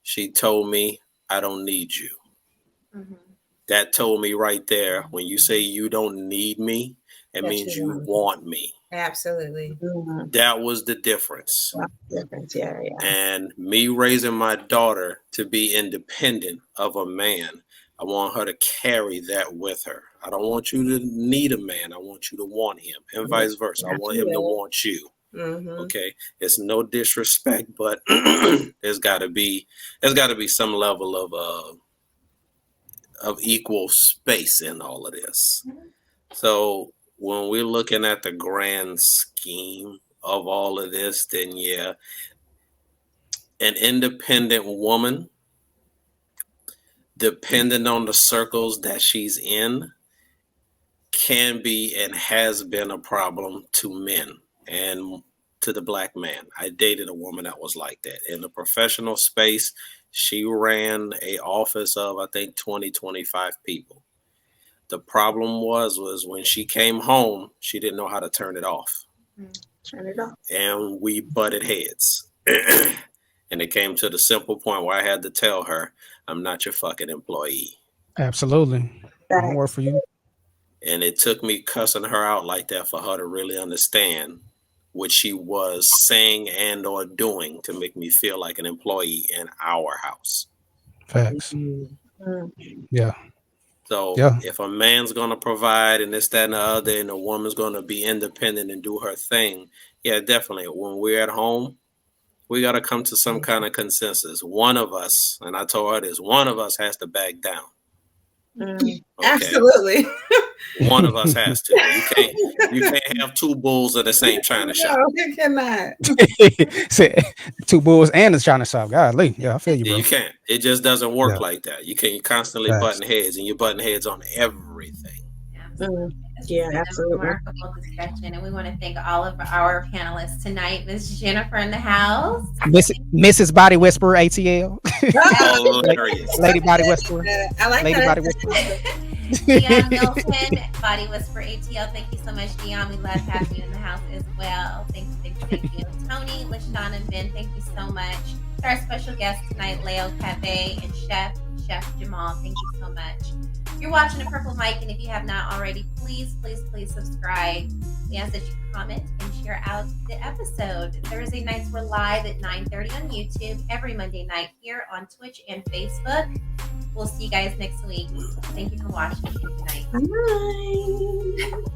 she told me, I don't need you. Mm-hmm. That told me right there, when you say you don't need me, it means you want me. Absolutely. Mm-hmm. That was the difference. Yeah. And me raising my daughter to be independent of a man, I want her to carry that with her. I don't want you to need a man. I want you to want him, and vice versa. I want him to want you. Mm-hmm. Okay. It's no disrespect, but there's got to be some level of equal space in all of this. Mm-hmm. So when we're looking at the grand scheme of all of this, then an independent woman, depending on the circles that she's in, can be and has been a problem to men and to the Black man. I dated a woman that was like that. In the professional space, she ran an office of, I think, 20, 25 people. The problem was when she came home, she didn't know how to turn it off. Turn it off. And we butted heads. And it came to the simple point where I had to tell her, I'm not your fucking employee. Absolutely. I don't work for you. And it took me cussing her out like that for her to really understand what she was saying and or doing to make me feel like an employee in our house. Facts. Yeah. So if a man's going to provide and this, that, and the other, and a woman's going to be independent and do her thing, definitely. When we're at home, we got to come to some kind of consensus. One of us, and I told her this, one of us has to back down. Okay? Absolutely. One of us has to. You can't have two bulls at the same China shop. No, you cannot. Two bulls and the China shop. Golly. Yeah, I feel you, bro. You can't. It just doesn't work like that. You can't constantly button heads, and you're butting heads on everything. Yeah, absolutely. Remarkable discussion, and we want to thank all of our panelists tonight. Miss Jennifer in the house, Mrs. Body Whisperer ATL, Lady Body Whisperer. I like Lady that. Body Whisperer. Deon Milton, Body Whisperer ATL. Thank you so much, Deon. We love having you in the house as well. Thank you. Thank you. Tony, LaShonna, Ben, thank you so much. To our special guest tonight, Leo Cafe and Chef Jamal, thank you so much. You're watching The Purple Mic, and if you have not already, please subscribe. We ask that you comment and share out the episode. Thursday nights we're live at 9:30 on YouTube, every Monday night here on Twitch and Facebook. We'll see you guys next week. Thank you for watching. Good night. Bye.